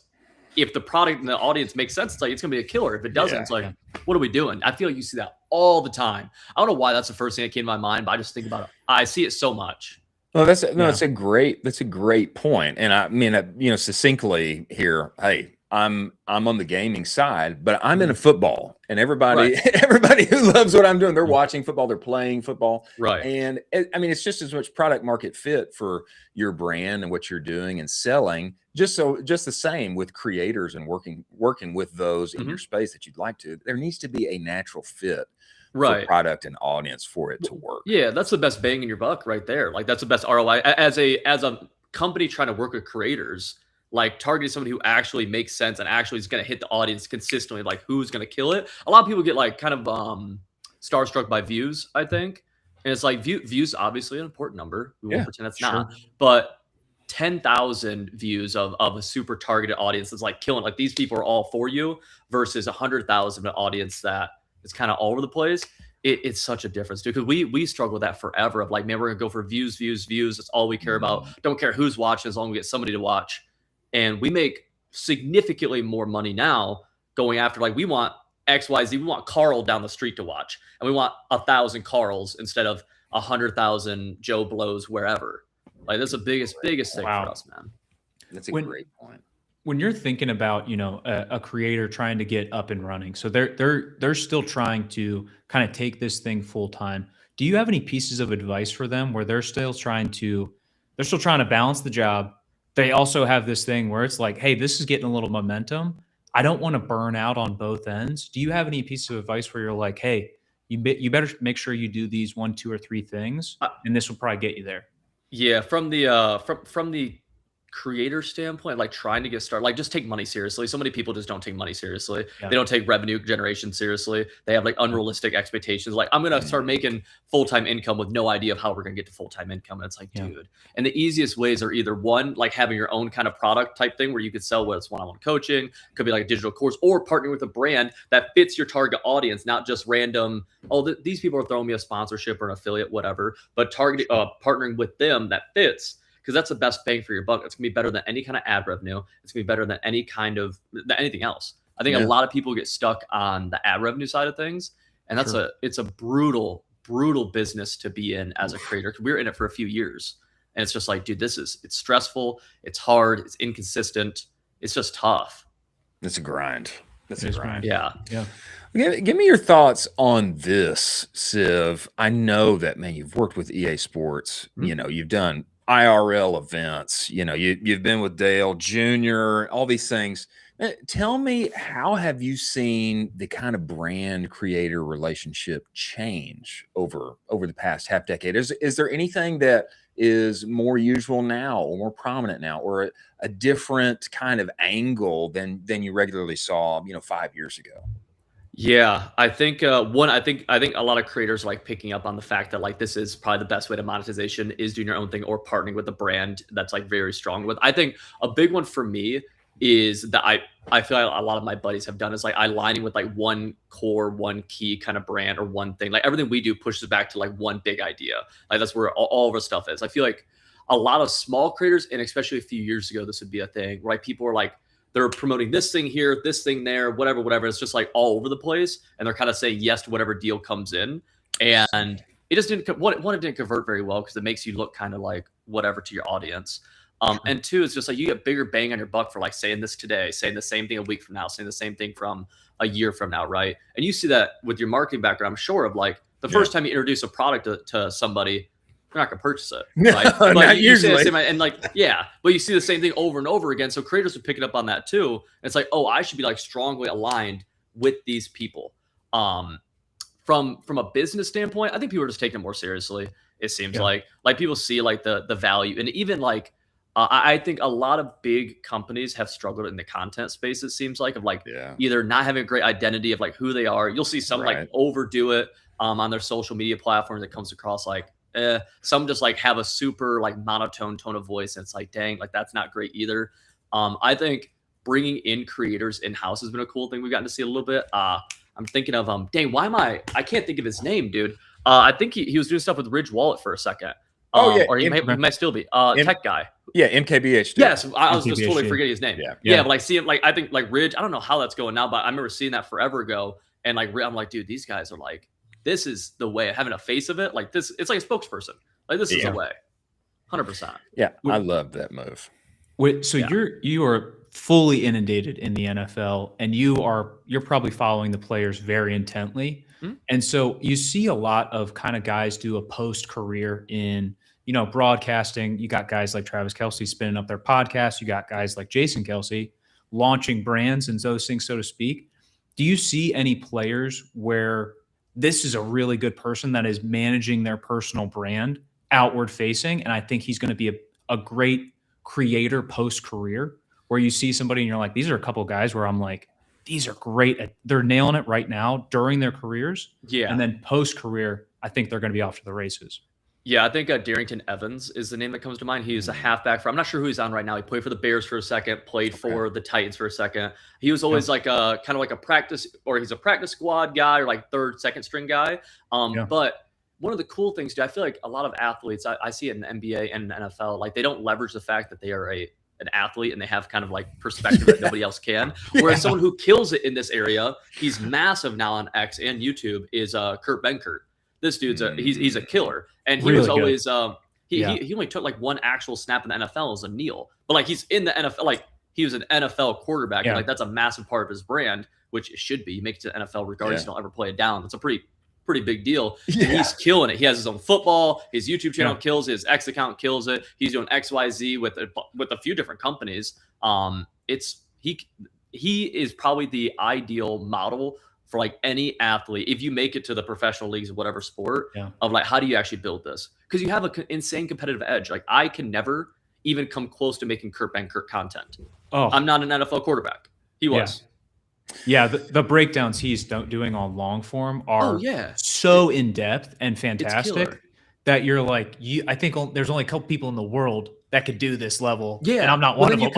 if the product and the audience makes sense, it's like, it's going to be a killer. If it doesn't, it's like, what are we doing? I feel like you see that all the time. I don't know why that's the first thing that came to my mind, but I just think about it. I see it so much. Well, that's a great point. And I mean, succinctly here, hey, I'm on the gaming side, but I'm in a football, and everybody who loves what I'm doing, they're watching football, they're playing football. Right. And I mean, it's just as much product market fit for your brand and what you're doing and selling, just the same with creators and working with those in your space that you'd like to. There needs to be a natural fit for product and audience for it to work. Yeah, that's the best bang in your buck right there. Like that's the best ROI as a company trying to work with creators. Like targeting somebody who actually makes sense and actually is going to hit the audience consistently, like who's going to kill it. A lot of people get like kind of starstruck by views, I think. And it's like views, obviously an important number. We won't pretend it's not. But 10,000 views of a super targeted audience is like killing. Like these people are all for you versus 100,000 audience that is kind of all over the place. It's such a difference, dude. Because we struggle with that forever of like, man, we're going to go for views. That's all we care about. Don't care who's watching as long as we get somebody to watch. And we make significantly more money now going after, like, we want XYZ. We want Carl down the street to watch. And we want 1,000 Carls instead of 100,000 Joe Blows wherever. Like, that's the biggest thing for us, man. That's a great point. When you're thinking about, a creator trying to get up and running, so they're still trying to kind of take this thing full time. Do you have any pieces of advice for them where they're still trying to balance the job? They also have this thing where it's like, hey, this is getting a little momentum. I don't want to burn out on both ends. Do you have any piece of advice where you're like, hey, you better make sure you do these 1, 2, or 3 things, and this will probably get you there? Yeah, from the from the creator standpoint, like trying to get started, like just take money seriously. So many people just don't take money seriously. They don't take revenue generation seriously. They have like unrealistic expectations. Like, I'm going to start making full-time income with no idea of how we're going to get to full-time income. And it's like, dude. And the easiest ways are either one, like having your own kind of product type thing where you could sell whether it's one-on-one coaching, could be like a digital course, or partnering with a brand that fits your target audience, not just random, these people are throwing me a sponsorship or an affiliate, whatever, but partnering with them that fits. Because that's the best bang for your buck. It's gonna be better than any kind of ad revenue. It's gonna be better than anything else. I think a lot of people get stuck on the ad revenue side of things, and it's a brutal business to be in as a creator. We were in it for a few years, and it's just like, dude, it's stressful, it's hard, it's inconsistent, it's just tough. It's a grind. That's a grind. Yeah. Give me your thoughts on this, Civ. I know that, man, you've worked with EA Sports. You've done IRL events, you've been with Dale Jr., all these things. Tell me, how have you seen the kind of brand creator relationship change over the past half decade? Is there anything that is more usual now or more prominent now, or a different kind of angle than you regularly saw, 5 years ago? Yeah, I think I think a lot of creators are like picking up on the fact that like this is probably the best way to monetization is doing your own thing or partnering with a brand that's like very strong with. I think a big one for me is that I feel like a lot of my buddies have done is like aligning with like one key kind of brand or one thing. Like everything we do pushes back to like one big idea. Like that's where all of our stuff is. I feel like a lot of small creators, and especially a few years ago, this would be a thing, right? People are like, they're promoting this thing here, this thing there, whatever. It's just like all over the place. And they're kind of saying yes to whatever deal comes in. And it just didn't, it didn't convert very well because it makes you look kind of like whatever to your audience. And two, it's just like you get bigger bang on your buck for like saying this today, saying the same thing a week from now, saying the same thing from a year from now, right? And you see that with your marketing background, I'm sure, of like the first time you introduce a product to somebody, they're not going to purchase it. Right? No, not usually. And like, but you see the same thing over and over again. So creators are picking up on that too. And it's like, oh, I should be like strongly aligned with these people. From a business standpoint, I think people are just taking it more seriously. It seems like people see like the value, and even like I think a lot of big companies have struggled in the content space. It seems like of like either not having a great identity of like who they are. You'll see some like overdo it on their social media platforms. It comes across like some just like have a super like monotone tone of voice, and it's like, dang, like that's not great either. I think bringing in creators in house has been a cool thing we've gotten to see a little bit. I'm thinking of dang, I can't think of his name, dude. I think he was doing stuff with Ridge Wallet for a second. Or he might still be tech guy. Yeah, MKBHD. Yes, I was just totally forgetting his name. Yeah, but like see him, like I think like Ridge. I don't know how that's going now, but I remember seeing that forever ago. And like I'm like, dude, these guys are like, this is the way. Having a face of it, like this, it's like a spokesperson. Like this is the way. 100%. Yeah, I love that move. So you are fully inundated in the NFL, and you're probably following the players very intently. And so you see a lot of kind of guys do a post career in, broadcasting. You got guys like Travis Kelce spinning up their podcast. You got guys like Jason Kelce launching brands and those things, so to speak. Do you see any players where this is a really good person that is managing their personal brand outward facing? And I think he's going to be a great creator post career, where you see somebody and you're like, these are a couple of guys where I'm like, these are great. They're nailing it right now during their careers. Yeah. And then post career, I think they're going to be off to the races. Yeah, I think Darrington Evans is the name that comes to mind. He's a halfback I'm not sure who he's on right now. He played for the Bears for a second, played for the Titans for a second. He was always like a kind of like a practice, or he's a practice squad guy, or like third, second string guy. But one of the cool things, dude, I feel like a lot of athletes, I see it in the NBA and the NFL, like they don't leverage the fact that they are an athlete and they have kind of like perspective that nobody else can. Whereas someone who kills it in this area, he's massive now on X and YouTube, is Kurt Benkert. This dude's he's a killer, and he was always he only took like one actual snap in the NFL as a kneel, but like he's in the NFL, like he was an NFL quarterback, and like that's a massive part of his brand, which it should be. He makes it to the NFL regardless, you don't ever play it down. That's a pretty big deal. And he's killing it. He has his own football. His YouTube channel kills it. His X account kills it. He's doing XYZ with a few different companies. He is probably the ideal model for like any athlete. If you make it to the professional leagues of whatever sport, of like, how do you actually build this? Because you have an insane competitive edge. Like I can never even come close to making Kurt Benkert content. I'm not an NFL quarterback. He was. Yeah, the breakdowns he's doing on long form are so in depth and fantastic that you're like, I think there's only a couple people in the world that could do this level. Yeah, and I'm not one of them.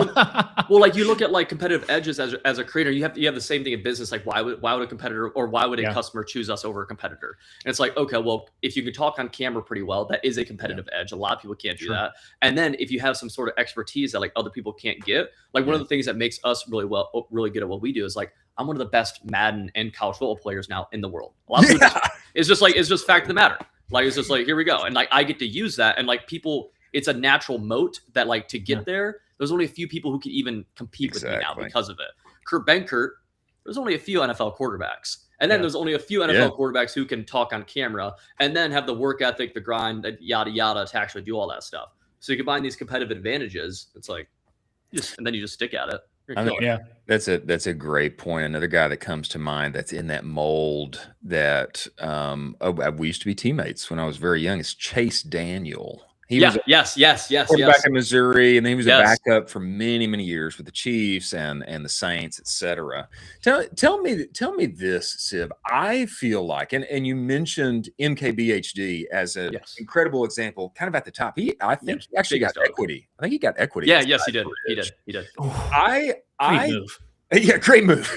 Well, like you look at like competitive edges as a creator, you have the same thing in business. Like why would a competitor, or why would a customer choose us over a competitor? And it's like, okay, well, if you can talk on camera pretty well, that is a competitive edge. A lot of people can't do that. And then if you have some sort of expertise that like other people can't get, like one of the things that makes us really good at what we do is like, I'm one of the best Madden and college football players now in the world. A lot of people it's just fact of the matter. Like it's just like, here we go, and like I get to use that, and like people. It's a natural moat that like to get there, there's only a few people who can even compete with me now because of it. Kurt Benkert, there's only a few NFL quarterbacks. And then there's only a few NFL quarterbacks who can talk on camera and then have the work ethic, the grind, yada, yada, to actually do all that stuff. So you combine these competitive advantages. It's like, and then you just stick at it. That's a great point. Another guy that comes to mind that's in that mold that we used to be teammates when I was very young is Chase Daniel. He was quarterback in Missouri, and then he was a backup for many, many years with the Chiefs and the Saints, etc. Tell me this, Civ. I feel like, and you mentioned MKBHD as an incredible example, kind of at the top. I think he actually got equity. I think he got equity. Yeah, yes, he did. He did. Great move. Yeah, great move.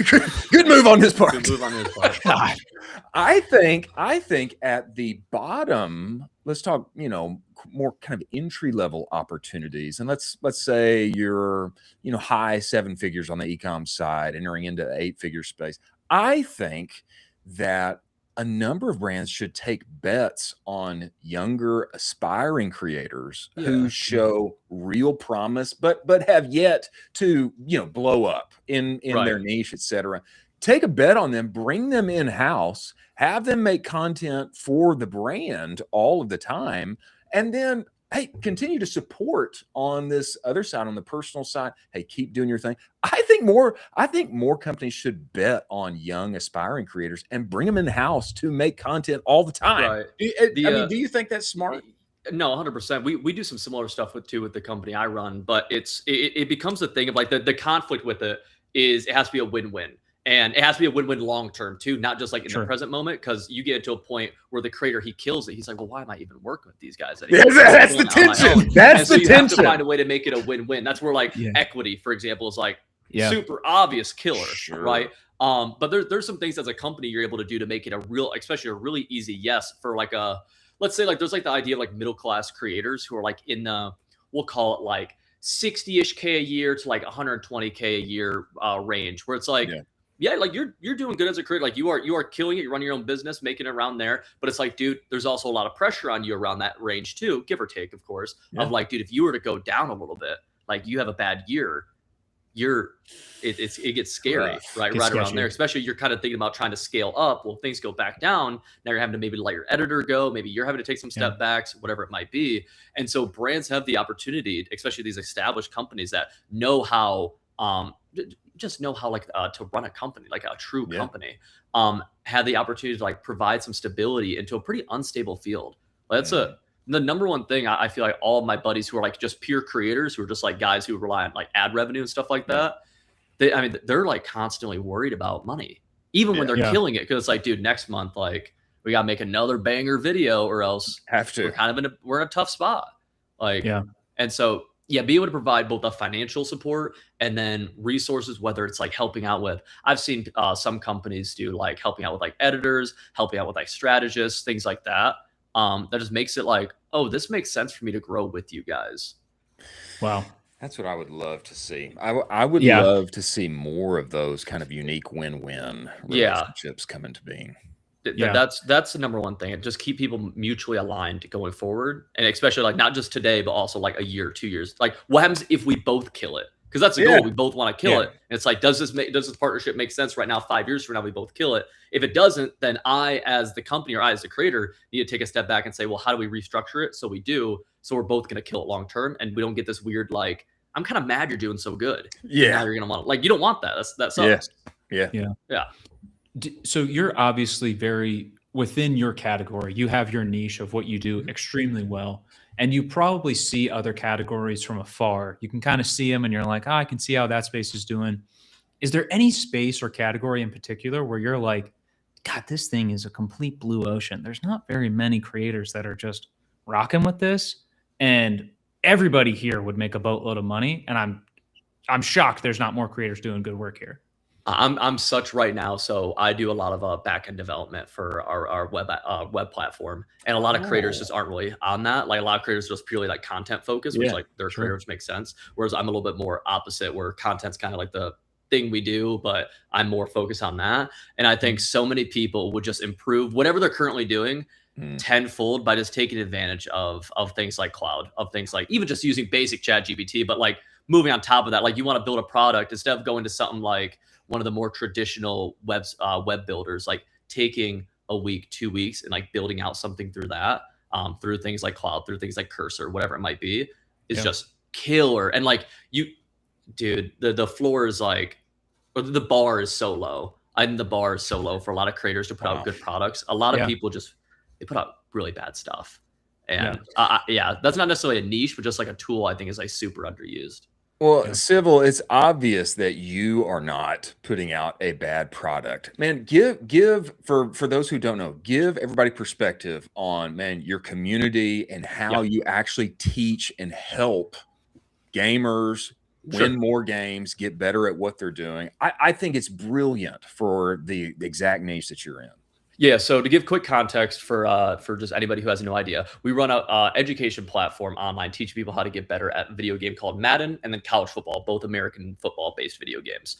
Good move on his part. Good move on his part. God. I think at the bottom, let's talk, more kind of entry level opportunities. And let's say you're, high 7 figures on the e-com side, entering into 8-figure space. I think that a number of brands should take bets on younger aspiring creators who show real promise, but have yet to, blow up in their niche, etc. Take a bet on them, bring them in-house, have them make content for the brand all of the time, and then, hey, continue to support on this other side, on the personal side. Hey, keep doing your thing. I think more companies should bet on young aspiring creators and bring them in-house to make content all the time. Right. Do you think that's smart? No, 100%. We do some similar stuff with the company I run, but it becomes a thing of like the conflict with it is it has to be a win-win. And it has to be a win-win long term too, not just like in the Sure. present moment, because you get to a point where the creator he kills it. He's like, well, why am I even working with these guys Yeah, anymore? that's the I'm on my tension. own. That's And so the you have to tension. find a way to make it a win-win. That's where like Yeah. equity, for example, is like Yeah. super obvious killer, Sure. right? But there's some things as a company you're able to do to make it a real, especially a really easy yes for like a, let's say like there's like the idea of like middle class creators who are like in the, we'll call it like 60-ish K a year to like 120K a year range, where it's like, yeah, like you're doing good as a creator, like you are killing it, you're running your own business, making it around there. But it's like, dude, there's also a lot of pressure on you around that range too, give or take, of course. Of like, dude, if you were to go down a little bit, like you have a bad year, it gets scary, right? Gets Right around sketchy. there, especially you're kind of thinking about trying to scale up. Well, things go back down. Now you're having to maybe let your editor go. Maybe you're having to take some step backs, whatever it might be. And so brands have the opportunity, especially these established companies that know how, just know how like to run a company, like a true company, have the opportunity to like provide some stability into a pretty unstable field. That's the number one thing I feel like all of my buddies who are like just pure creators, who are just like guys who rely on like ad revenue and stuff like that. They're like constantly worried about money, even when they're killing it. Cause it's like, dude, next month, like we got to make another banger video or else we're kind of we're in a tough spot. Like, and so, be able to provide both the financial support and then resources, whether it's like helping out with, I've seen some companies do like helping out with like editors, helping out with like strategists, things like that. That just makes it like, oh, this makes sense for me to grow with you guys. Wow. That's what I would love to see. I would love to see more of those kind of unique win-win relationships come into being. That's the number one thing. Just keep people mutually aligned going forward, and especially like not just today, but also like a year, 2 years. Like, what happens if we both kill it? Because that's the goal. We both want to kill it. And it's like, does this partnership make sense right now? 5 years from now, we both kill it. If it doesn't, then I, as the company, or I, as the creator, need to take a step back and say, well, how do we restructure it? So we do. So we're both going to kill it long term, and we don't get this weird like, I'm kind of mad you're doing so good. Yeah, now you're gonna want like, you don't want that. That sucks. Yeah. So you're obviously very within your category. You have your niche of what you do extremely well, and you probably see other categories from afar. You can kind of see them, and you're like, I can see how that space is doing. Is there any space or category in particular where you're like, God, this thing is a complete blue ocean? There's not very many creators that are just rocking with this, and everybody here would make a boatload of money, and I'm shocked there's not more creators doing good work here. I'm such right now, so I do a lot of back-end development for our web platform, and a lot of creators just aren't really on that. Like a lot of creators just purely like content focused, which like their creators make sense. Whereas I'm a little bit more opposite, where content's kind of like the thing we do, but I'm more focused on that. And I think so many people would just improve whatever they're currently doing tenfold by just taking advantage of things like cloud, of things like even just using basic chat GPT, but like moving on top of that, like you want to build a product, instead of going to something like one of the more traditional web builders, like taking a week, 2 weeks, and like building out something through that, through things like cloud, through things like Cursor, whatever it might be, is just killer. And like dude, the floor is like, or the bar is so low. The bar is so low for a lot of creators to put out good products. A lot of people they put out really bad stuff. And that's not necessarily a niche, but just like a tool I think is like super underused. Well, Civil, it's obvious that you are not putting out a bad product. Man, give for those who don't know, give everybody perspective on, man, your community and how you actually teach and help gamers win more games, get better at what they're doing. I think it's brilliant for the exact niche that you're in. Yeah, so to give quick context for just anybody who has no idea, we run a education platform online teaching people how to get better at a video game called Madden, and then college football, both American football-based video games.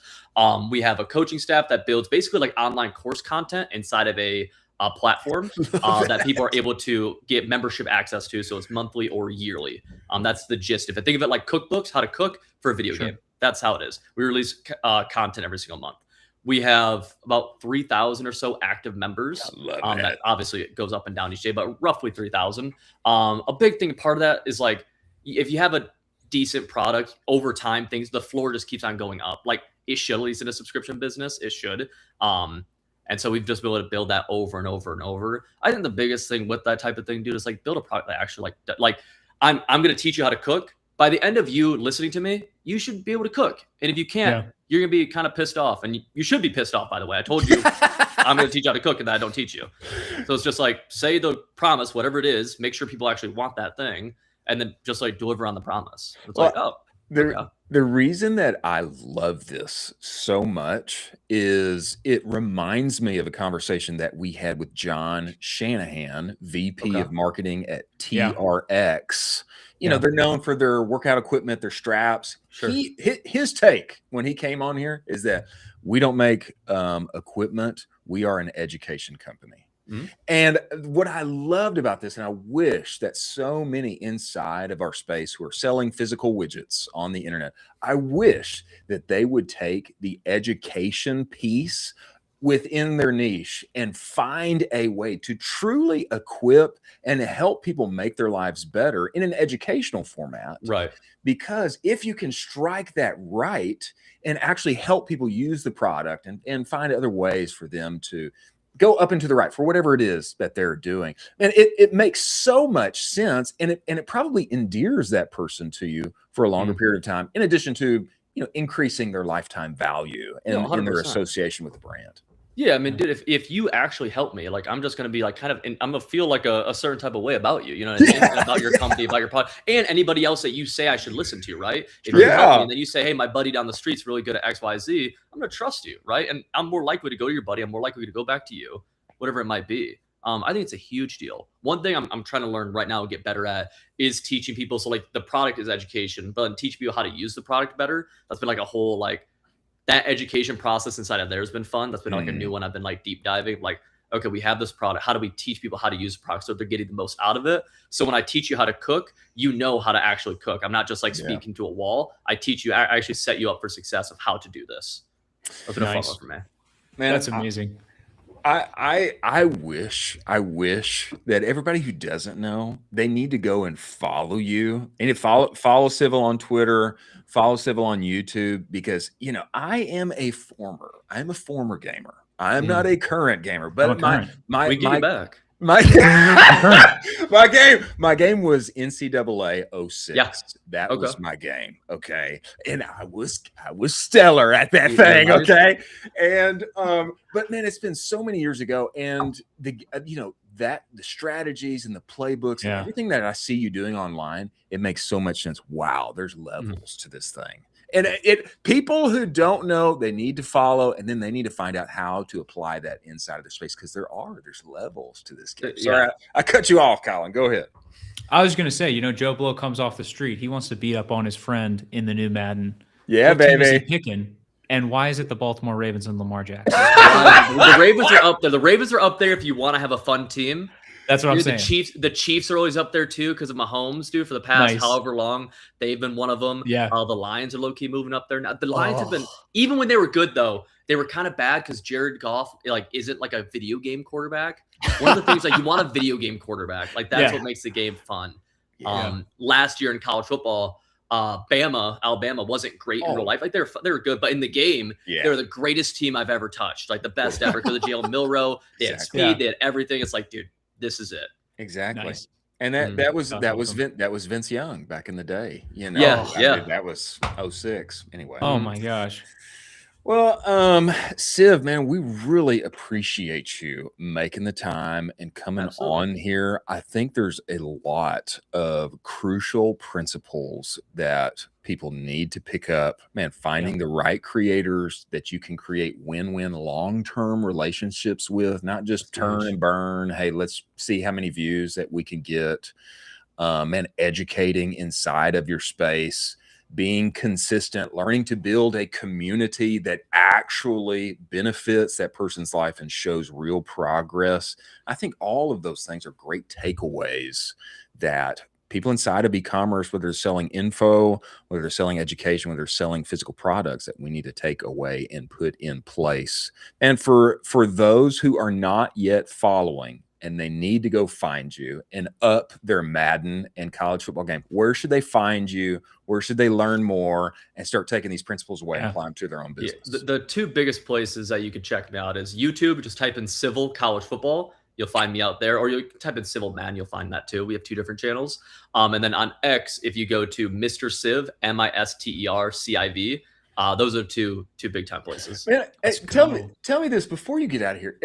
We have a coaching staff that builds basically like online course content inside of a platform that people are able to get membership access to, so it's monthly or yearly. That's the gist of it. Think of it like cookbooks, how to cook for a video game. That's how it is. We release content every single month. We have about 3,000 or so active members. That obviously it goes up and down each day, but roughly 3,000. A big thing, part of that is like, if you have a decent product over time, the floor just keeps on going up. Like it should, at least in a subscription business, it should. And And so we've just been able to build that over and over and over. I think the biggest thing with that type of thing, dude, is like build a product that actually like I'm going to teach you how to cook. By the end of you listening to me, you should be able to cook. And if you can't, you're going to be kind of pissed off. And you should be pissed off, by the way. I told you I'm going to teach you how to cook and that I don't teach you. So it's just like, say the promise, whatever it is, make sure people actually want that thing. And then just like deliver on the promise. It's like, oh. The reason that I love this so much is it reminds me of a conversation that we had with John Shanahan, VP of marketing at TRX. You know, they're known for their workout equipment, their straps. Sure. His take when he came on here is that we don't make equipment. We are an education company. Mm-hmm. And what I loved about this, and I wish that so many inside of our space who are selling physical widgets on the internet, I wish that they would take the education piece within their niche and find a way to truly equip and help people make their lives better in an educational format. Right. Because if you can strike that right and actually help people use the product and find other ways for them to go up into the right for whatever it is that they're doing. And it makes so much sense. And it probably endears that person to you for a longer period of time, in addition to, you know, increasing their lifetime value and in their association with the brand. Yeah, I mean, dude, if you actually help me, like, I'm just going to be like I'm going to feel like a certain type of way about you, you know, about your company, about your product, and anybody else that you say I should listen to, right? If you help me and then you say, hey, my buddy down the street's really good at X, Y, Z, I'm going to trust you, right? And I'm more likely to go to your buddy. I'm more likely to go back to you, whatever it might be. I think it's a huge deal. One thing I'm trying to learn right now and get better at is teaching people. So like the product is education, but teach people how to use the product better. That's been like a whole like, that education process inside of there has been fun. That's been like a new one. I've been like deep diving, like, okay, we have this product. How do we teach people how to use the product so they're getting the most out of it? So when I teach you how to cook, you know how to actually cook. I'm not just like speaking to a wall. I teach you, I actually set you up for success of how to do this. That's been a fun one for me. Man, that's amazing. I wish that everybody who doesn't know, they need to go and follow you and follow Civil on Twitter, follow Civil on YouTube, because, you know, I'm a former gamer. I'm not a current gamer, but my game was NCAA 06. Yeah. That was my game. Okay. And I was stellar at that thing. Okay. And, but man, it's been so many years ago, and the strategies and the playbooks and everything that I see you doing online, it makes so much sense. Wow. There's levels to this thing. And people who don't know, they need to follow, and then they need to find out how to apply that inside of the space, because there's levels to this game. Sorry, I cut you off, Colin. Go ahead. I was going to say, you know, Joe Blow comes off the street. He wants to beat up on his friend in the new Madden. Yeah, what baby. Team is he picking? And why is it the Baltimore Ravens and Lamar Jackson? The Ravens are up there. The Ravens are up there if you want to have a fun team. That's what I'm saying. The Chiefs are always up there too because of Mahomes, dude. For the past however long, they've been one of them. Yeah. The Lions are low key moving up there now. The Lions have been, even when they were good though, they were kind of bad because Jared Goff isn't like a video game quarterback. One of the things, like, you want a video game quarterback, like that's what makes the game fun. Yeah. Last year in college football, Alabama wasn't great in real life. Like they were good, but in the game, they were the greatest team I've ever touched, like the best ever. Because of Jalen Milroe, they had speed, they had everything. It's like, dude, this is it. Exactly. Nice. And that was Vince Young back in the day. You know, that was 06 anyway. Oh my gosh. Well, Civ, man, we really appreciate you making the time and coming on here. I think there's a lot of crucial principles that people need to pick up. Man, finding the right creators that you can create win-win long-term relationships with, not just turn and burn. Hey, let's see how many views that we can get. And educating inside of your space, being consistent, learning to build a community that actually benefits that person's life and shows real progress. I think all of those things are great takeaways that people inside of e-commerce, whether they're selling info, whether they're selling education, whether they're selling physical products, that we need to take away and put in place. And for those who are not yet following and they need to go find you and up their Madden and college football game, where should they find you? Where should they learn more and start taking these principles away and apply them to their own business? The two biggest places that you could check me out is YouTube. Just type in Civil College Football. You'll find me out there, or you type in Civil Man, you'll find that too. We have 2 different channels. And then on X, if you go to Mister Civ, MisterCiv, those are two big time places. Man, tell me this before you get out of here.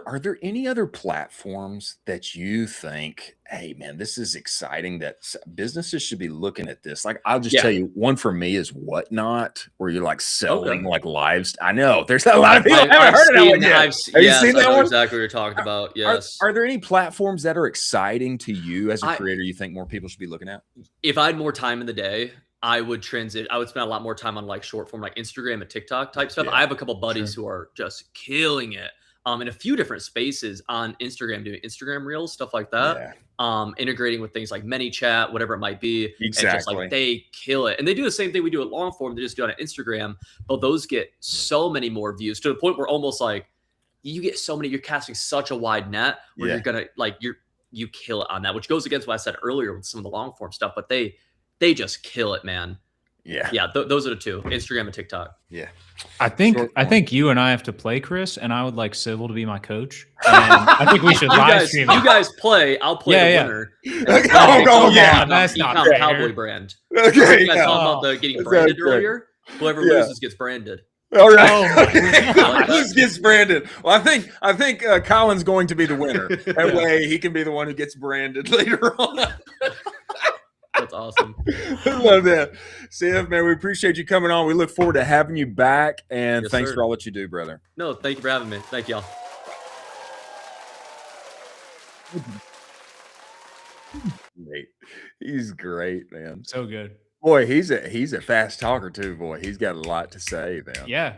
Are there any other platforms that you think, hey man, this is exciting, that businesses should be looking at this? Like, I'll just tell you, one for me is Whatnot, where you're like selling like lives. I know there's a lot of people haven't heard of that one yet. Have you seen that one? Exactly what you're talking about. Yes. Are there any platforms that are exciting to you as a creator you think more people should be looking at? If I had more time in the day, I would spend a lot more time on like short form, like Instagram and TikTok type stuff. I have a couple buddies who are just killing it in a few different spaces on Instagram, doing Instagram reels, stuff like that. Integrating with things like ManyChat, whatever it might be. Exactly. And just like they kill it. And they do the same thing we do at long form. They just do it on Instagram, but those get so many more views to the point where almost like you get so many, you're casting such a wide net where you're going to like, you kill it on that, which goes against what I said earlier with some of the long form stuff, but they just kill it, man. Yeah. Those are the two, Instagram and TikTok. Yeah. I think you and I have to play, Chris, and I would like Civil to be my coach. And I think we should live stream. You guys play. I'll play the winner. That's not fair. Cowboy brand. Okay. You guys talking about the getting branded earlier? Whoever loses gets branded. All right. Who gets branded? Well, I think Colin's going to be the winner. That way he can be the one who gets branded later on. That's awesome. I love that. Civ, man, we appreciate you coming on. We look forward to having you back. And thanks for all that you do, brother. No, thank you for having me. Thank y'all. He's great, man. So good. Boy, he's a fast talker too, boy. He's got a lot to say, man. Yeah.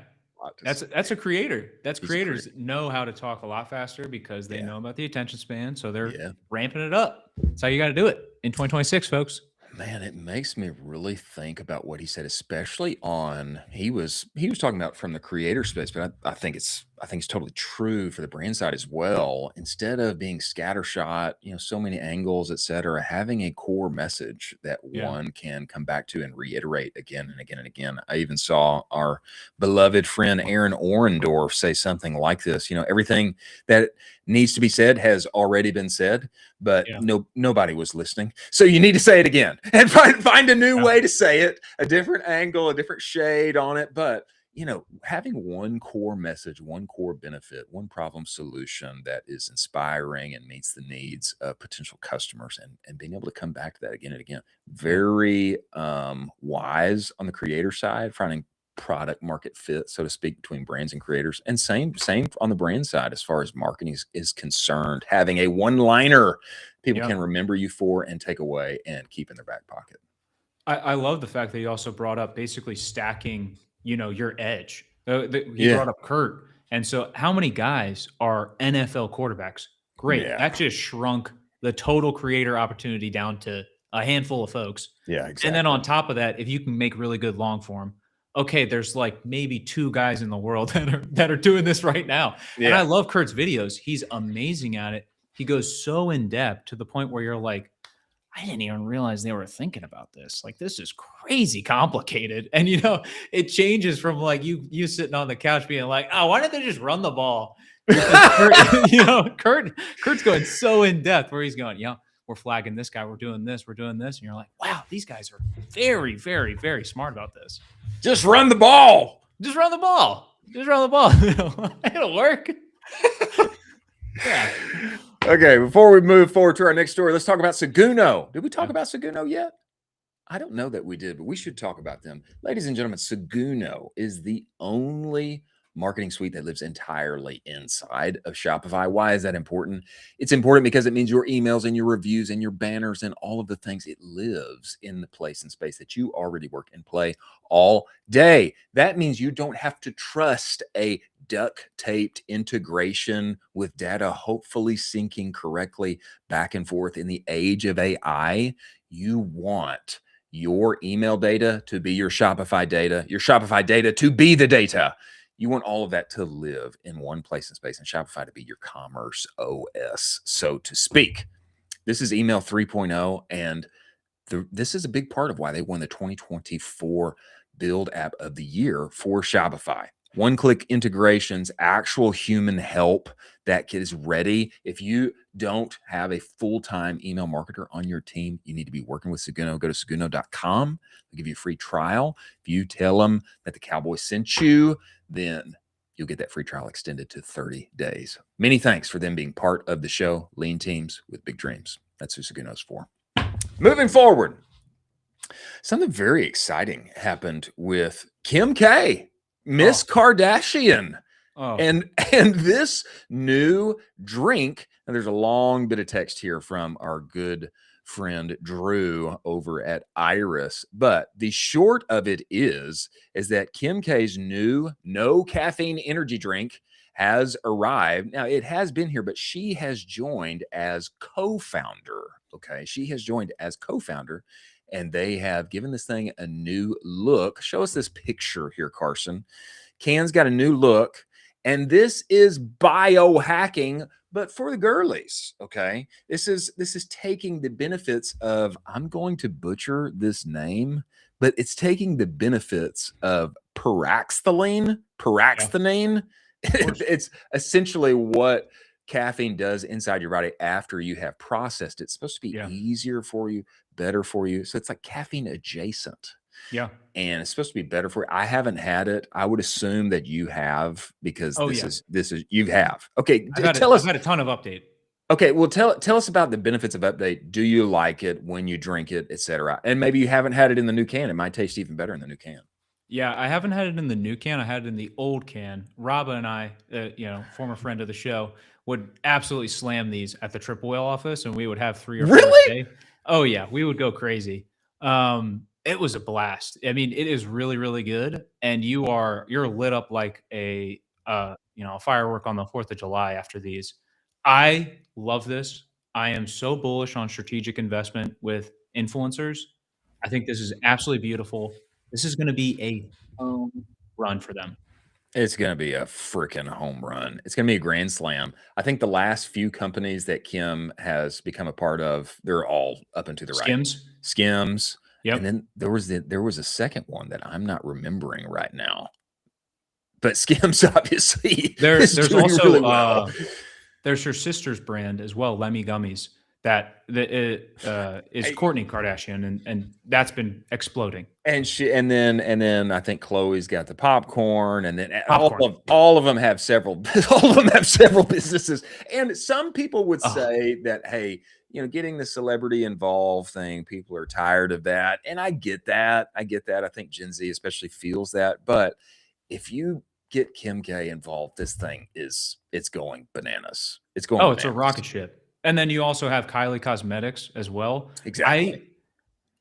That's a creator. Creators know how to talk a lot faster because they know about the attention span. So they're ramping it up. That's how you got to do it in 2026, folks. Man, it makes me really think about what he said, especially on he was talking about from the creator space, but I think it's totally true for the brand side as well. Instead of being scattershot, so many angles, et cetera, having a core message that one can come back to and reiterate again and again and again. I even saw our beloved friend Aaron Orendorf say something like this. Everything that needs to be said has already been said, but nobody was listening. So you need to say it again and find a new way to say it, a different angle, a different shade on it. But having one core message, one core benefit, one problem solution that is inspiring and meets the needs of potential customers, and being able to come back to that again and again. Very wise on the creator side, finding product market fit, so to speak, between brands and creators. And same on the brand side as far as marketing is concerned. Having a one-liner people can remember you for and take away and keep in their back pocket. I love the fact that he also brought up basically stacking your edge. He brought up Kurt. And so how many guys are NFL quarterbacks? Great. Yeah. That just shrunk the total creator opportunity down to a handful of folks. Yeah, exactly. And then on top of that, if you can make really good long form, okay, there's like maybe 2 guys in the world that are doing this right now. Yeah. And I love Kurt's videos. He's amazing at it. He goes so in depth to the point where you're like, I didn't even realize they were thinking about this. Like, this is crazy complicated. And, it changes from like you sitting on the couch being like, oh, why didn't they just run the ball? Kurt's going so in depth where he's going, we're flagging this guy. We're doing this. And you're like, wow, these guys are very, very, very smart about this. Just run the ball. Just run the ball. It'll work. Yeah. Okay, before we move forward to our next story, let's talk about Seguno. Did we talk about Seguno yet? I don't know that we did, but we should talk about them. Ladies and gentlemen, Seguno is the only marketing suite that lives entirely inside of Shopify. Why is that important? It's important because it means your emails and your reviews and your banners and all of the things, it lives in the place and space that you already work and play all day. That means you don't have to trust a duct-taped integration with data hopefully syncing correctly back and forth. In the age of AI, you want your email data to be your Shopify data to be the data. You want all of that to live in one place and space, and Shopify to be your commerce OS, so to speak. This is email 3.0, and this is a big part of why they won the 2024 Build App of the Year for Shopify. One-click integrations, actual human help that is ready. If you don't have a full-time email marketer on your team, you need to be working with Seguno. Go to seguno.com. They'll give you a free trial. If you tell them that the Cowboy sent you, then you'll get that free trial extended to 30 days. Many thanks for them being part of the show. Lean teams with big dreams. That's who Seguno's for. Moving forward, something very exciting happened with Kim K, Miss Kardashian. And this new drink, and there's a long bit of text here from our good friend Drew over at Iris, but the short of it is that Kim K's new no caffeine energy drink has arrived. Now, it has been here, but she has joined as co-founder. Okay, she has joined as co-founder, and they have given this thing a new look. Show us this picture here, Carson. Can's got a new look, and this is biohacking, but for the girlies. Okay, this is taking the benefits of, I'm going to butcher this name, but it's taking the benefits of paraxanthine. It's essentially what caffeine does inside your body after you have processed it. It's supposed to be easier for you, better for you. So it's like caffeine adjacent. Yeah. And it's supposed to be better for you. I haven't had it. I would assume that you have, because this is you have. Okay. Tell us. I've had a ton of update. Okay. Well, tell us about the benefits of update. Do you like it when you drink it, etc.? And maybe you haven't had it in the new can. It might taste even better in the new can. Yeah, I haven't had it in the new can. I had it in the old can. Raba and I, former friend of the show, would absolutely slam these at the Triple Whale office, and we would have 3 or 4 a day. Oh yeah, we would go crazy. It was a blast. I mean, it is really, really good, and you're lit up like a firework on the 4th of July after these. I love this. I am so bullish on strategic investment with influencers. I think this is absolutely beautiful. This is going to be a home run for them. It's going to be a freaking home run. It's going to be a grand slam. I think the last few companies that Kim has become a part of, they're all up and to the right. Skims. Yep. And then there was a second one that I'm not remembering right now. But Skims, obviously, there's also really well. There's her sister's brand as well, Lemmy Gummies. That is Kourtney Kardashian, and that's been exploding. And then I think Chloe's got the popcorn, and then all of them have several businesses. And some people would say that, hey, getting the celebrity involved thing, people are tired of that, and I get that. I think Gen Z especially feels that. But if you get Kim K involved, this thing it's going bananas. It's going. It's a rocket ship. And then you also have Kylie Cosmetics as well. Exactly.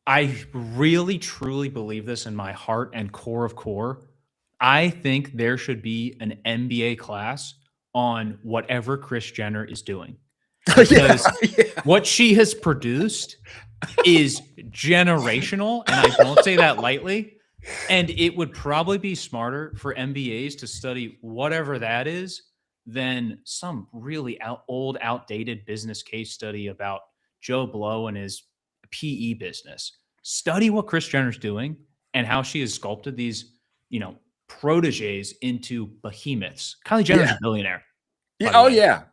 I really, truly believe this in my heart and core of core. I think there should be an MBA class on whatever Kris Jenner is doing. Because what she has produced is generational, and I don't say that lightly. And it would probably be smarter for MBAs to study whatever that is than some really outdated business case study about Joe Blow and his PE business. Study what Kris Jenner's doing and how she has sculpted these, proteges into behemoths. Kylie Jenner's a billionaire. Yeah. Oh yeah.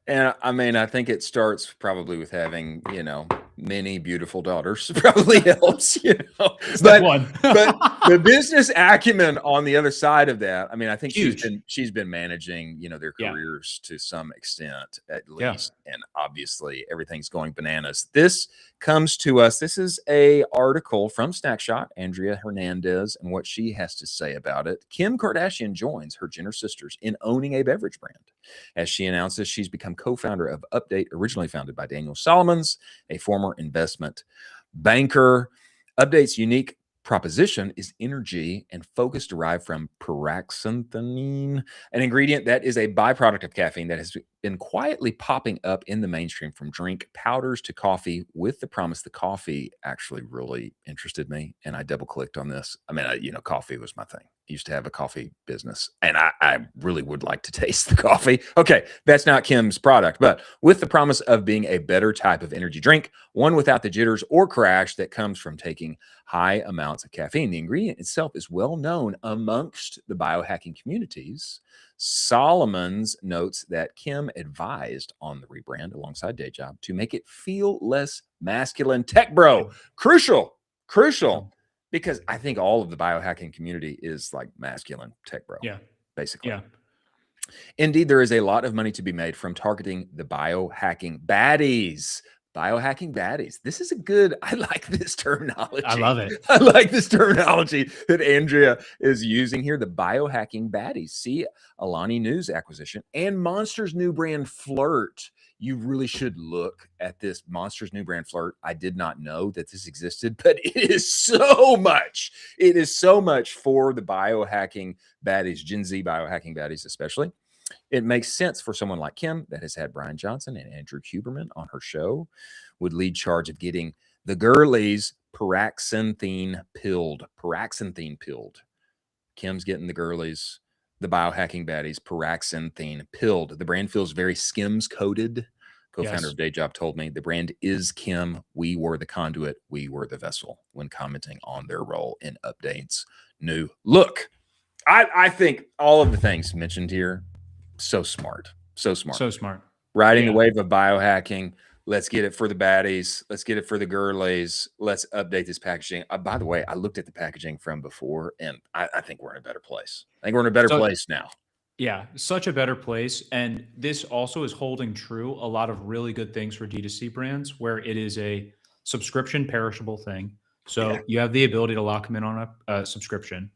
And I mean, I think it starts probably with having, many beautiful daughters. Probably helps, but the business acumen on the other side of that, I mean, I think she's been managing, their careers to some extent at least. And obviously everything's going bananas. This comes to us. This is a article from Snackshot, Andrea Hernandez, and what she has to say about it. Kim Kardashian joins her Jenner sisters in owning a beverage brand, as she announces she's become co-founder of Update, originally founded by Daniel Solomons, a former investment banker. Update's unique proposition is energy and focus derived from paraxanthine, an ingredient that is a byproduct of caffeine that has been quietly popping up in the mainstream from drink powders to coffee, with the promise. The coffee actually really interested me, and I double clicked on this. I mean, coffee was my thing. I used to have a coffee business, and I really would like to taste the coffee. Okay, that's not Kim's product, but with the promise of being a better type of energy drink, one without the jitters or crash that comes from taking high amounts of caffeine. The ingredient itself is well known amongst the biohacking communities. Solomons notes that Kim advised on the rebrand alongside day job to make it feel less masculine. Tech bro, crucial, because I think all of the biohacking community is like masculine tech bro. Yeah. Basically. Yeah. Indeed, there is a lot of money to be made from targeting the biohacking baddies. Biohacking baddies. This is I like this terminology. I love it. I like this terminology that Andrea is using here. The biohacking baddies. See Alani News acquisition and Monster's new brand Flirt. You really should look at this Monster's new brand Flirt. I did not know that this existed, but it is so much. It is so much for the biohacking baddies, Gen Z biohacking baddies especially. It makes sense for someone like Kim, that has had Brian Johnson and Andrew Huberman on her show, would lead charge of getting the girlies paraxanthine-pilled. Kim's getting the girlies, the biohacking baddies, paraxanthine-pilled. The brand feels very Skims coated. Co-founder of Day Job told me the brand is Kim. We were the conduit. We were the vessel, when commenting on their role in Update's new look. I think all of the things mentioned here, so smart. Riding the wave of biohacking. Let's get it for the baddies. Let's get it for the girlies. Let's update this packaging. By the way, I looked at the packaging from before, and I think we're in a better place. I think we're in a better place now. Yeah, such a better place. And this also is holding true a lot of really good things for D2C brands, where it is a subscription perishable thing. So you have the ability to lock them in on a subscription.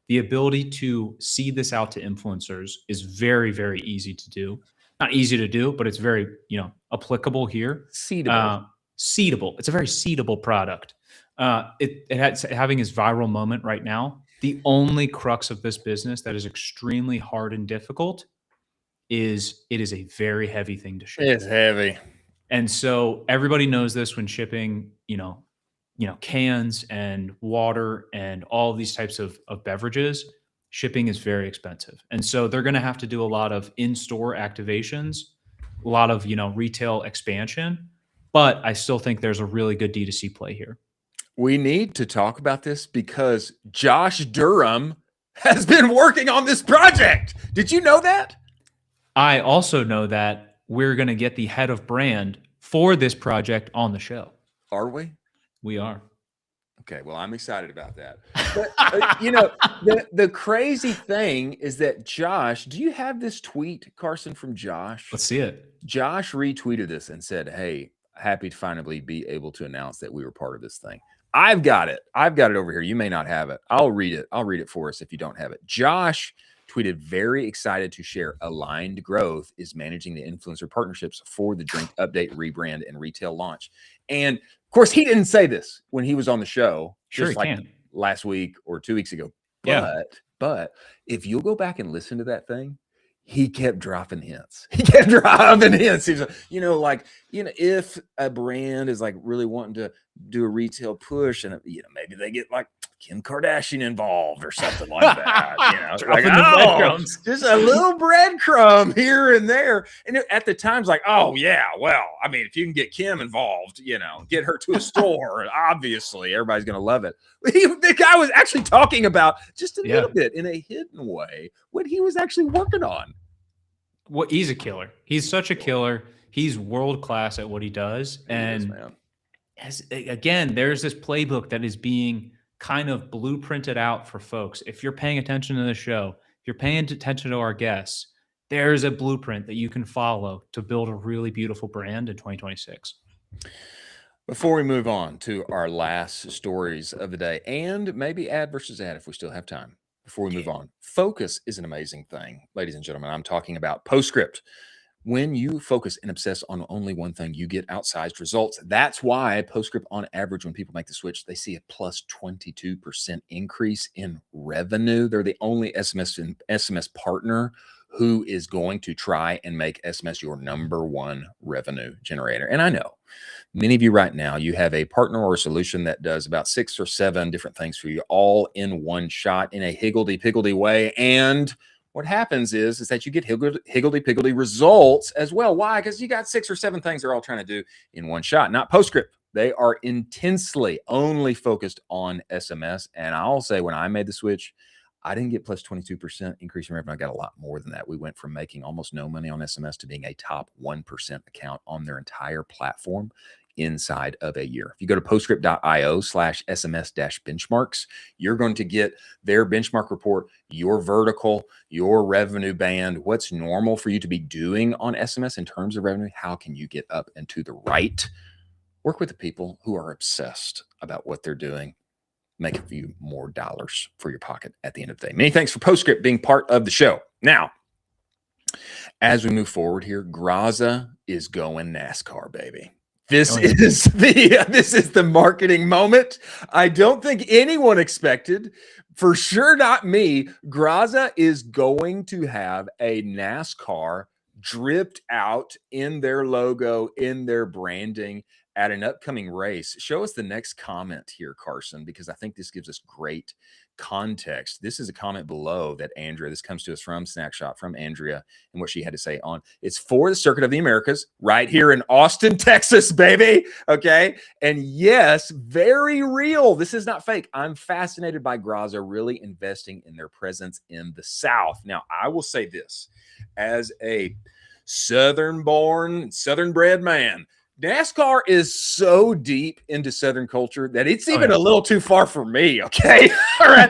The ability to seed this out to influencers is very, very easy to do. Not easy to do, but it's very, applicable here. Seedable. It's a very seedable product. It's having its viral moment right now. The only crux of this business that is extremely hard and difficult is it is a very heavy thing to ship. It's heavy. And so everybody knows this when shipping, cans and water and all these types of beverages. Shipping is very expensive. And so they're going to have to do a lot of in-store activations, a lot of, retail expansion. But I still think there's a really good D2C play here. We need to talk about this because Josh Durham has been working on this project. Did you know that? I also know that we're going to get the head of brand for this project on the show. Are we? We are. Okay, well, I'm excited about that. But, the crazy thing is that Josh, do you have this tweet, Carson, from Josh? Let's see it. Josh retweeted this and said, hey, happy to finally be able to announce that we were part of this thing. I've got it over here. You may not have it. I'll read it for us if you don't have it. Josh tweeted, very excited to share Aligned Growth is managing the influencer partnerships for the drink update, rebrand, and retail launch. And of course, he didn't say this when he was on the show, just like last week or 2 weeks ago. But if you'll go back and listen to that thing, he kept dropping hints. He's like, if a brand is like really wanting to do a retail push, and maybe they get like Kim Kardashian involved or something like that. Just a little breadcrumb here and there. And at the time, it's like, oh yeah, well, I mean, if you can get Kim involved, get her to a store, obviously everybody's gonna love it. The guy was actually talking about just a little bit in a hidden way what he was actually working on. Well, he's a killer. He's such a killer. He's world class at what he does. And again, there's this playbook that is being kind of blueprinted out for folks. If you're paying attention to the show, if you're paying attention to our guests, there's a blueprint that you can follow to build a really beautiful brand in 2026. Before we move on to our last stories of the day, and maybe ad versus ad if we still have time, before we move on, focus is an amazing thing, ladies and gentlemen. I'm talking about Postscript. When you focus and obsess on only one thing, you get outsized results. That's why Postscript, on average, when people make the switch, they see a plus 22% increase in revenue. They're the only SMS partner who is going to try and make SMS your #1 revenue generator. And I know many of you right now, you have a partner or a solution that does about 6 or 7 different things for you all in one shot in a higgledy-piggledy way. And what happens is that you get higgledy-piggledy results as well. Why? Because you got 6 or 7 things they're all trying to do in one shot. Not Postscript. They are intensely only focused on SMS. And I'll say when I made the switch, I didn't get plus 22% increase in revenue. I got a lot more than that. We went from making almost no money on SMS to being a top 1% account on their entire platform inside of a year. If you go to postscript.io/SMS-benchmarks, you're going to get their benchmark report, your vertical, your revenue band, what's normal for you to be doing on SMS in terms of revenue. How can you get up and to the right? Work with the people who are obsessed about what they're doing. Make a few more dollars for your pocket at the end of the day. Many thanks for Postscript being part of the show. Now, as we move forward here, Graza is going NASCAR, baby. This is the marketing moment. I don't think anyone expected, for sure not me. Graza is going to have a NASCAR dripped out in their logo, in their branding at an upcoming race. Show us the next comment here, Carson, because I think this gives us great context. This is a comment below that Andrea, this comes to us from Snackshot, from Andrea, and what she had to say on it's for the Circuit of the Americas right here in Austin, Texas, baby. Okay. And yes, very real. This is not fake. I'm fascinated by Graza really investing in their presence in the South. Now, I will say this as a Southern born, Southern bred man, NASCAR is so deep into Southern culture that it's even a little too far for me. Okay. All right.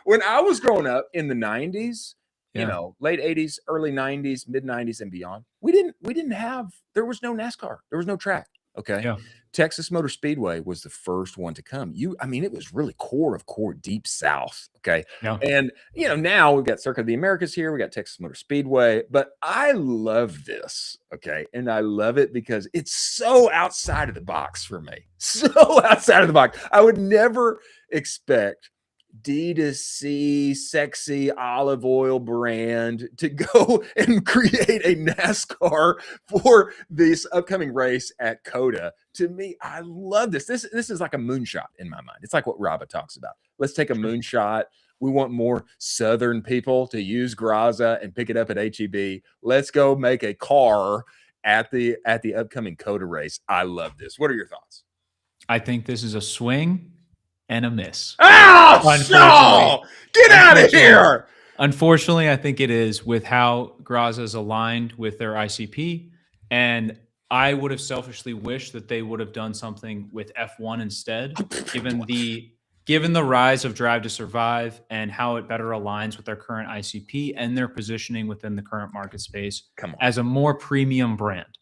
When I was growing up in the 90s, you know, late 80s, early 90s, mid 90s and beyond, there was no NASCAR. There was no track. Okay. Yeah. Texas Motor Speedway was the first one to come. It was really core of core deep South. Okay. Yeah. And, now we've got Circuit of the Americas here. We got Texas Motor Speedway, but I love this. Okay. And I love it because it's so outside of the box for me. So outside of the box. I would never expect D2C sexy olive oil brand to go and create a NASCAR for this upcoming race at COTA. To me, I love this. This is like a moonshot in my mind. It's like what Robert talks about. Let's take a moonshot. We want more Southern people to use Graza and pick it up at HEB. Let's go make a car at the upcoming COTA race. I love this. What are your thoughts? I think this is a swing and a miss. Oh, no! Get out of here! Unfortunately, I think it is with how Graza is aligned with their ICP. And I would have selfishly wished that they would have done something with F1 instead, given the rise of Drive to Survive and how it better aligns with their current ICP and their positioning within the current market space as a more premium brand.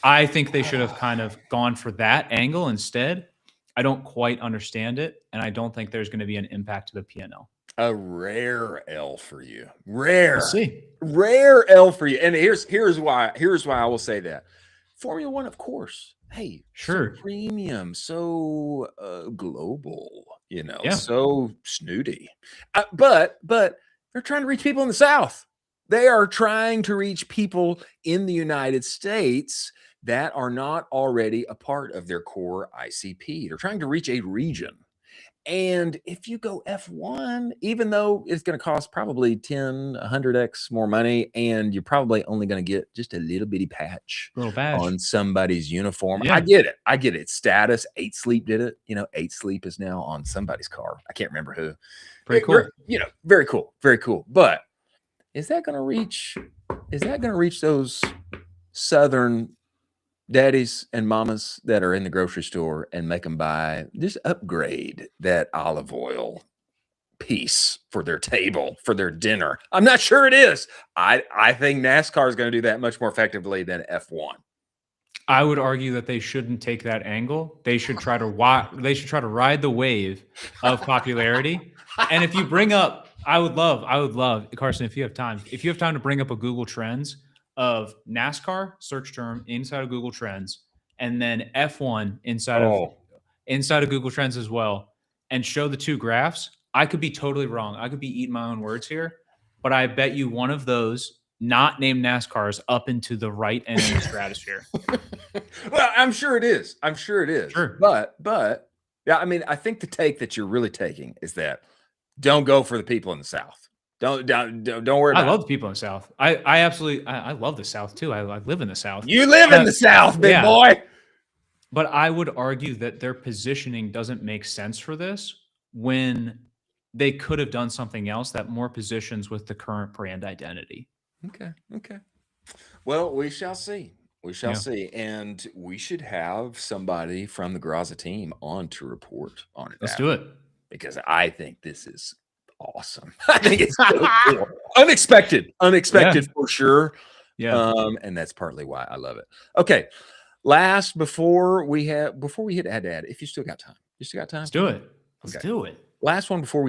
I think they should have kind of gone for that angle instead. I don't quite understand it, and I don't think there's going to be an impact to the P&L. A rare L for you. Rare. We'll see. Rare L for you. And here's why I will say that. Formula One, of course. Hey, sure. So premium, so global, so snooty. But they're trying to reach people in the South. They are trying to reach people in the United States that are not already a part of their core ICP. They're trying to reach a region. And if you go F1, even though it's going to cost probably 100x more money, and you're probably only going to get just a little bitty patch on somebody's uniform. Yeah. I get it. It's status. 8 Sleep did it. 8 Sleep is now on somebody's car. I can't remember who. Pretty cool. Very cool. Very cool. But is that going to reach those Southern daddies and mamas that are in the grocery store and make them just upgrade that olive oil piece for their table, for their dinner? I'm not sure it is. I think NASCAR is going to do that much more effectively than F1. I would argue that they shouldn't take that angle. They should try to ride the wave of popularity. And if you bring up, I would love, Carson, if you have time to bring up a Google Trends of NASCAR search term inside of Google Trends, and then F1 inside of Google Trends as well, and show the two graphs, I could be totally wrong. I could be eating my own words here, but I bet you one of those not named NASCARs up into the right end of the stratosphere. Well, I'm sure it is. I'm sure it is. Sure. But yeah, I mean, I think the take that you're really taking is that don't go for the people in the South. Don't worry about I love the people in the South. I absolutely I love the South too. I live in the South. You live in the South, big boy. But I would argue that their positioning doesn't make sense for this when they could have done something else that more positions with the current brand identity. Okay. Well, we shall see. We shall see. And we should have somebody from the Graza team on to report on it. Let's do it. Because I think this is awesome. I think it's so cool. Unexpected for sure. Yeah. And that's partly why I love it. Okay. Last, before we hit ad, if you still got time. Let's do it. Let's do it. Last one before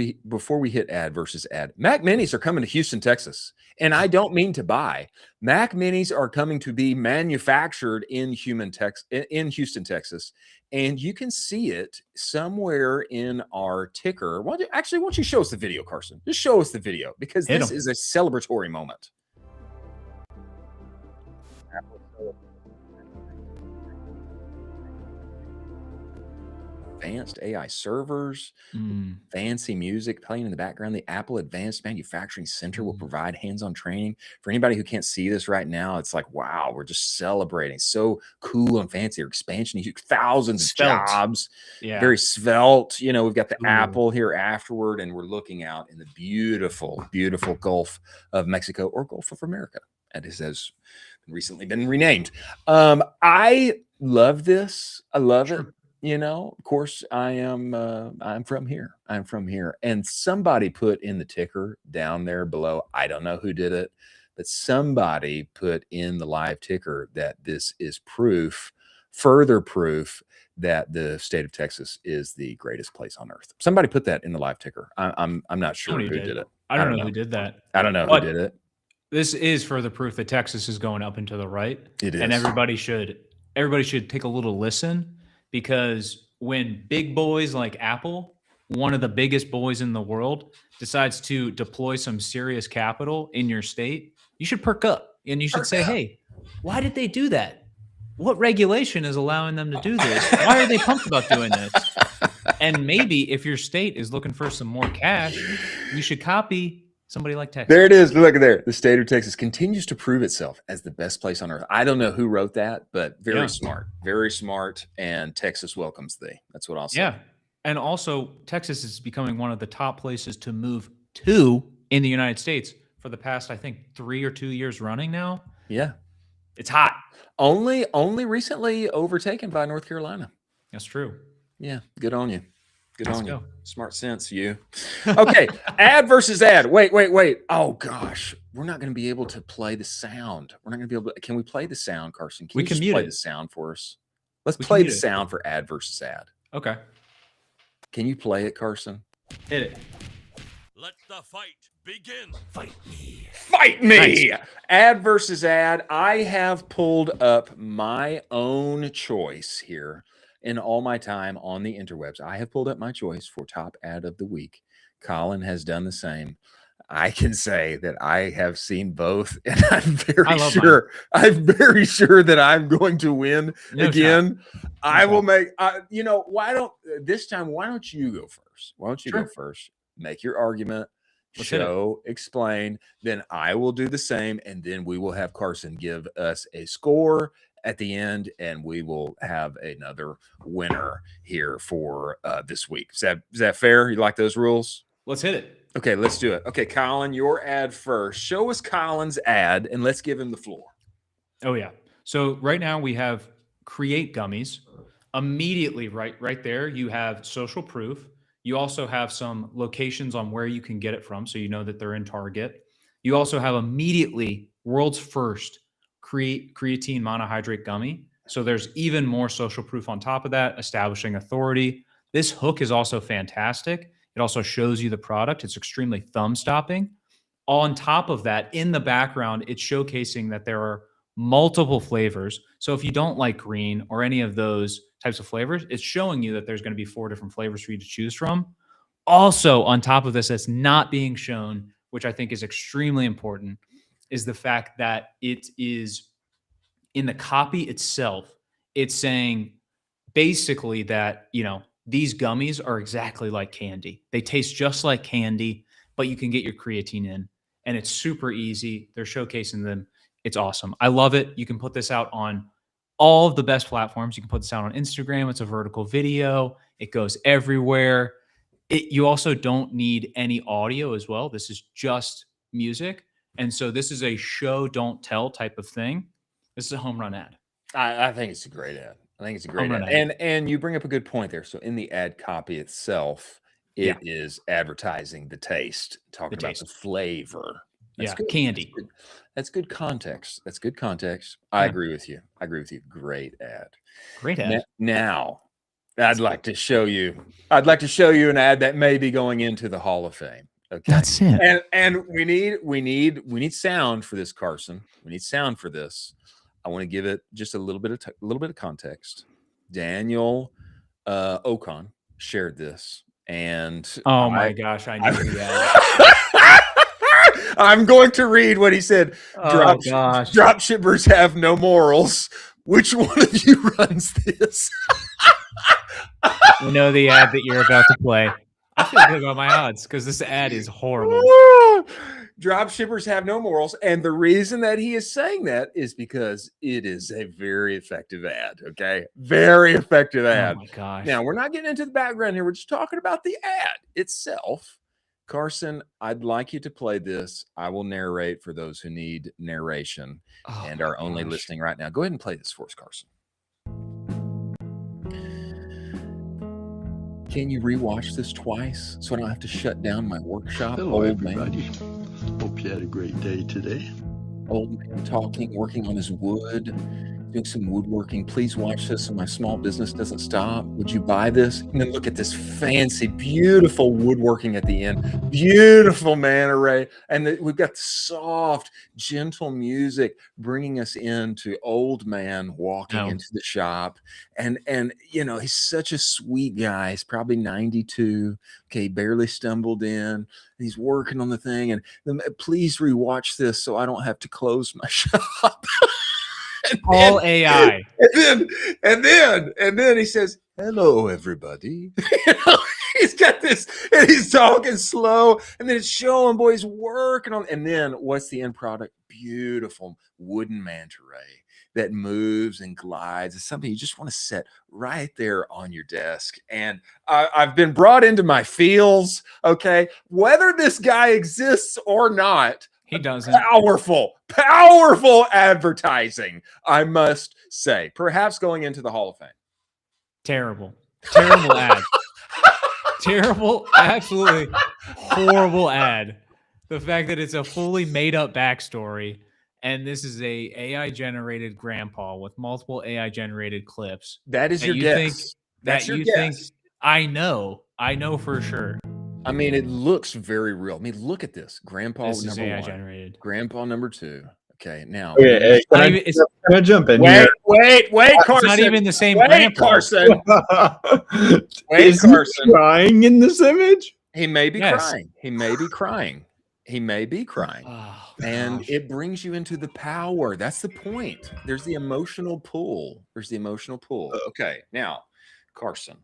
we hit ad versus ad. Mac Minis are coming to Houston, Texas. And I don't mean to buy. Mac Minis are coming to be manufactured in Houston, Texas. And you can see it somewhere in our ticker. Why don't you show us the video, Carson? Just show us the video, because this is a celebratory moment. Advanced AI servers, fancy music playing in the background. The Apple Advanced Manufacturing Center will provide hands-on training. For anybody who can't see this right now, it's like, wow, we're just celebrating. So cool and fancy. Our expansion, thousands of jobs, very svelte. You know, we've got the Apple here afterward, and we're looking out in the beautiful, beautiful Gulf of Mexico, or Gulf of America, as has recently been renamed. I love this. I love it. You know, of course, I'm from here. And somebody put in the ticker down there below. I don't know who did it, but somebody put in the live ticker that this is further proof that the state of Texas is the greatest place on earth. Somebody put that in the live ticker. I'm not sure who did it. I don't know who did that. I don't know who did it. This is further proof that Texas is going up and to the right. It is. And everybody should take a little listen. Because when big boys like Apple, one of the biggest boys in the world, decides to deploy some serious capital in your state, you should perk up and you should say, hey, why did they do that? What regulation is allowing them to do this? Why are they pumped about doing this? And maybe if your state is looking for some more cash, you should copy somebody like Texas. There it is. Look at there. The state of Texas continues to prove itself as the best place on earth. I don't know who wrote that, but very smart. And Texas welcomes thee. That's what I'll say. Yeah. And also, Texas is becoming one of the top places to move to in the United States for the past, I think, 3 or 2 years running now. Yeah. It's hot. Only recently overtaken by North Carolina. That's true. Yeah. Good on you. Let's go. Smart sense, you. Okay, ad versus ad. Wait. Oh gosh, we're not going to be able to play the sound. We're not going to be able to. Can we play the sound, Carson? Can we you can just play it. the sound for us? Let's play the sound for ad versus ad. Okay. Can you play it, Carson? Hit it. Let the fight begin. Fight me. Fight me. Nice. Ad versus ad. I have pulled up my own choice here. In all my time on the interwebs, I have pulled up my choice for top ad of the week. Colin has done the same. I can say that I have seen both, and I'm very sure that I'm going to win again. I will make. Why don't you go first? Why don't you go first? Make your argument. Explain. Then I will do the same, and then we will have Carson give us a score at the end, and we will have another winner here for this week. Is that fair? You like those rules? Let's hit it. Okay, let's do it. Okay, Colin, your ad first. Show us Colin's ad, and let's give him the floor. Oh, yeah. So right now we have Create Gummies. Immediately right there, you have social proof. You also have some locations on where you can get it from, so you know that they're in Target. You also have immediately world's first creatine monohydrate gummy. So there's even more social proof on top of that, establishing authority. This hook is also fantastic. It also shows you the product. It's extremely thumb stopping. on top of that, in the background, it's showcasing that there are multiple flavors. So if you don't like green or any of those types of flavors, it's showing you that there's going to be 4 different flavors for you to choose from. Also, on top of this, that's not being shown, which I think is extremely important, is the fact that it is in the copy itself. It's saying basically that, these gummies are exactly like candy. They taste just like candy, but you can get your creatine in, and it's super easy. They're showcasing them. It's awesome. I love it. You can put this out on all of the best platforms. You can put this out on Instagram. It's a vertical video. It goes everywhere. You also don't need any audio as well. This is just music. And so this is a show, don't tell type of thing. This is a home run ad. I think it's a great ad. I think it's a great ad. And you bring up a good point there. So in the ad copy itself, it is advertising the taste, talking about the flavor. That's good. Candy. That's good context. That's good context. I agree with you. Great ad. Great ad. Now, I'd like to show you an ad that may be going into the Hall of Fame. Okay. That's it. And we need sound for this, Carson. We need sound for this. I want to give it just a little bit of context. Daniel Ocon shared this, and oh my gosh, I knew that. I'm going to read what he said. Drop shippers have no morals. Which one of you runs this? You know the ad that you're about to play. I feel good about my odds because this ad is horrible. Drop shippers have no morals. And the reason that he is saying that is because it is a very effective ad. Okay. Very effective ad. Oh my gosh. Now, we're not getting into the background here. We're just talking about the ad itself. Carson, I'd like you to play this. I will narrate for those who need narration and are only listening right now. Go ahead and play this for us, Carson. Can you rewatch this twice so I don't have to shut down my workshop? Hello, everybody. Hope you had a great day today. Old man talking, working on his wood, doing some woodworking. Please watch this so my small business doesn't stop. Would you buy this? And then look at this fancy, beautiful woodworking at the end. Beautiful man array. And we've got the soft, gentle music bringing us into old man walking into the shop. And he's such a sweet guy. He's probably 92. Okay, barely stumbled in. He's working on the thing. And please rewatch this so I don't have to close my shop. All AI. And then he says, "Hello, everybody." He's got this, and he's talking slow, and then it's showing, boy, he's working on. And then what's the end product? Beautiful wooden manta ray that moves and glides. It's something you just want to set right there on your desk. And I've been brought into my feels. Okay, whether this guy exists or not. He doesn't. Powerful advertising, I must say. Perhaps going into the Hall of Fame. Terrible ad. Terrible, absolutely horrible ad. The fact that it's a fully made up backstory, and this is a AI generated grandpa with multiple AI generated clips. That is your guess. That's your guess. I know for sure. I mean, it looks very real. I mean, look at this. Grandpa this number is AI 1. Generated. Grandpa number 2. Okay, now. Can I jump in here? Wait, Carson. It's not even the same grandpa. Carson. Is Carson. He crying in this image? He may be crying. He may be crying. Oh, and it brings you into the power. That's the point. There's the emotional pull. Okay, now, Carson.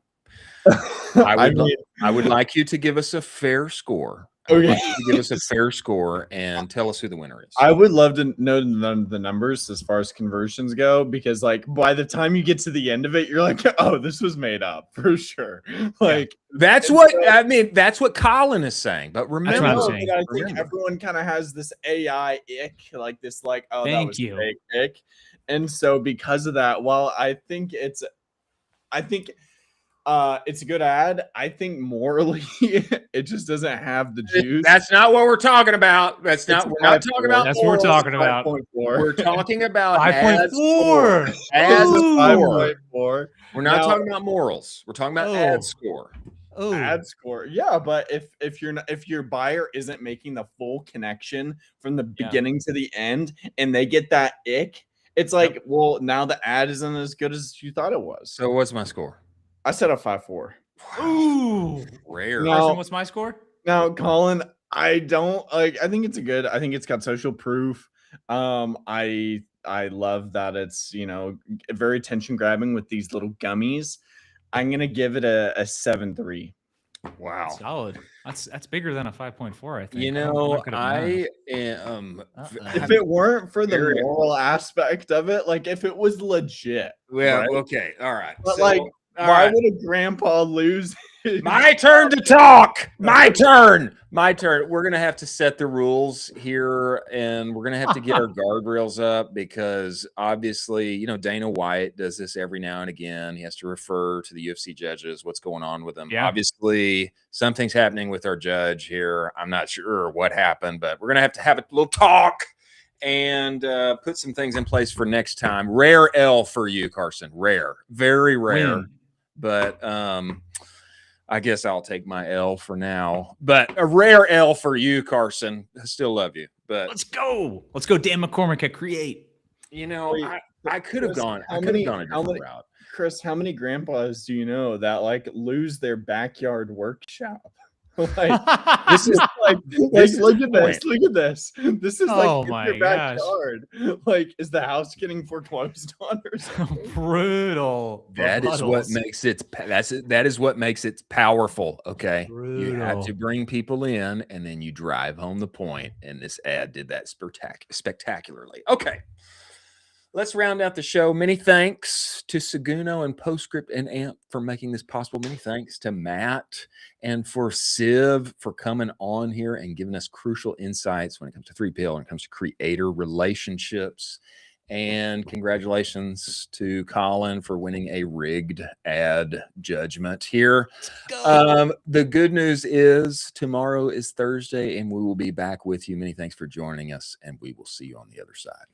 I would like you to give us a fair score. Okay. Give us a fair score and tell us who the winner is. I would love to know the numbers as far as conversions go, because by the time you get to the end of it, you're like, oh, this was made up for sure. That's what Colin is saying. But remember, I think everyone kind of has this AI ick, like this, like, oh, that was fake ick. And so because of that, while I think it's a good ad, I think morally it just doesn't have the juice. That's not what we're talking about. We're not talking about. That's what we're talking about. We're talking about 5.4. Ad score. 5.4. We're not talking about morals. We're talking about ad score. ad score. Yeah, but if you're not, if your buyer isn't making the full connection from the beginning to the end, and they get that ick, it's like, well, now the ad isn't as good as you thought it was. So what's my score? I said a 5-4. Wow. Ooh, Rare. Now, what's my score? Now, Colin, I don't like. I think it's I think it's got social proof. I love that it's very attention grabbing with these little gummies. I'm gonna give it a 7.3. Wow. Solid. That's bigger than a 5.4, I think. You know, I if it weren't for the moral aspect of it, like if it was legit. Well, right? okay, all right. But So, like, all why right. would a grandpa lose? My turn to talk. My turn. My turn. We're gonna have to set the rules here, and we're gonna have to get our guardrails up because obviously, Dana White does this every now and again. He has to refer to the UFC judges, what's going on with them. Yeah. Obviously, something's happening with our judge here. I'm not sure what happened, but we're gonna have to have a little talk and put some things in place for next time. Rare L for you, Carson. Rare, very rare. Win. But I guess I'll take my L for now. But a rare L for you, Carson. I still love you. But let's go. Let's go, Dan McCormick at Create. I could have gone. I could have gone a different route. Chris, how many grandpas do you know that like lose their backyard workshop? Like this is like look at this. Look at this. This is like your backyard. Like, is the house getting foreclosed on or something? Brutal. That is what makes it. That is what makes it powerful. Okay, you have to bring people in, and then you drive home the point. And this ad did that spectacularly. Okay. Let's round out the show. Many thanks to Seguno and Postscript and AMP for making this possible. Many thanks to Matt and for Civ for coming on here and giving us crucial insights when it comes to 3PL, when it comes to creator relationships. And congratulations to Colin for winning a rigged ad judgment here. The good news is tomorrow is Thursday, and we will be back with you. Many thanks for joining us, and we will see you on the other side.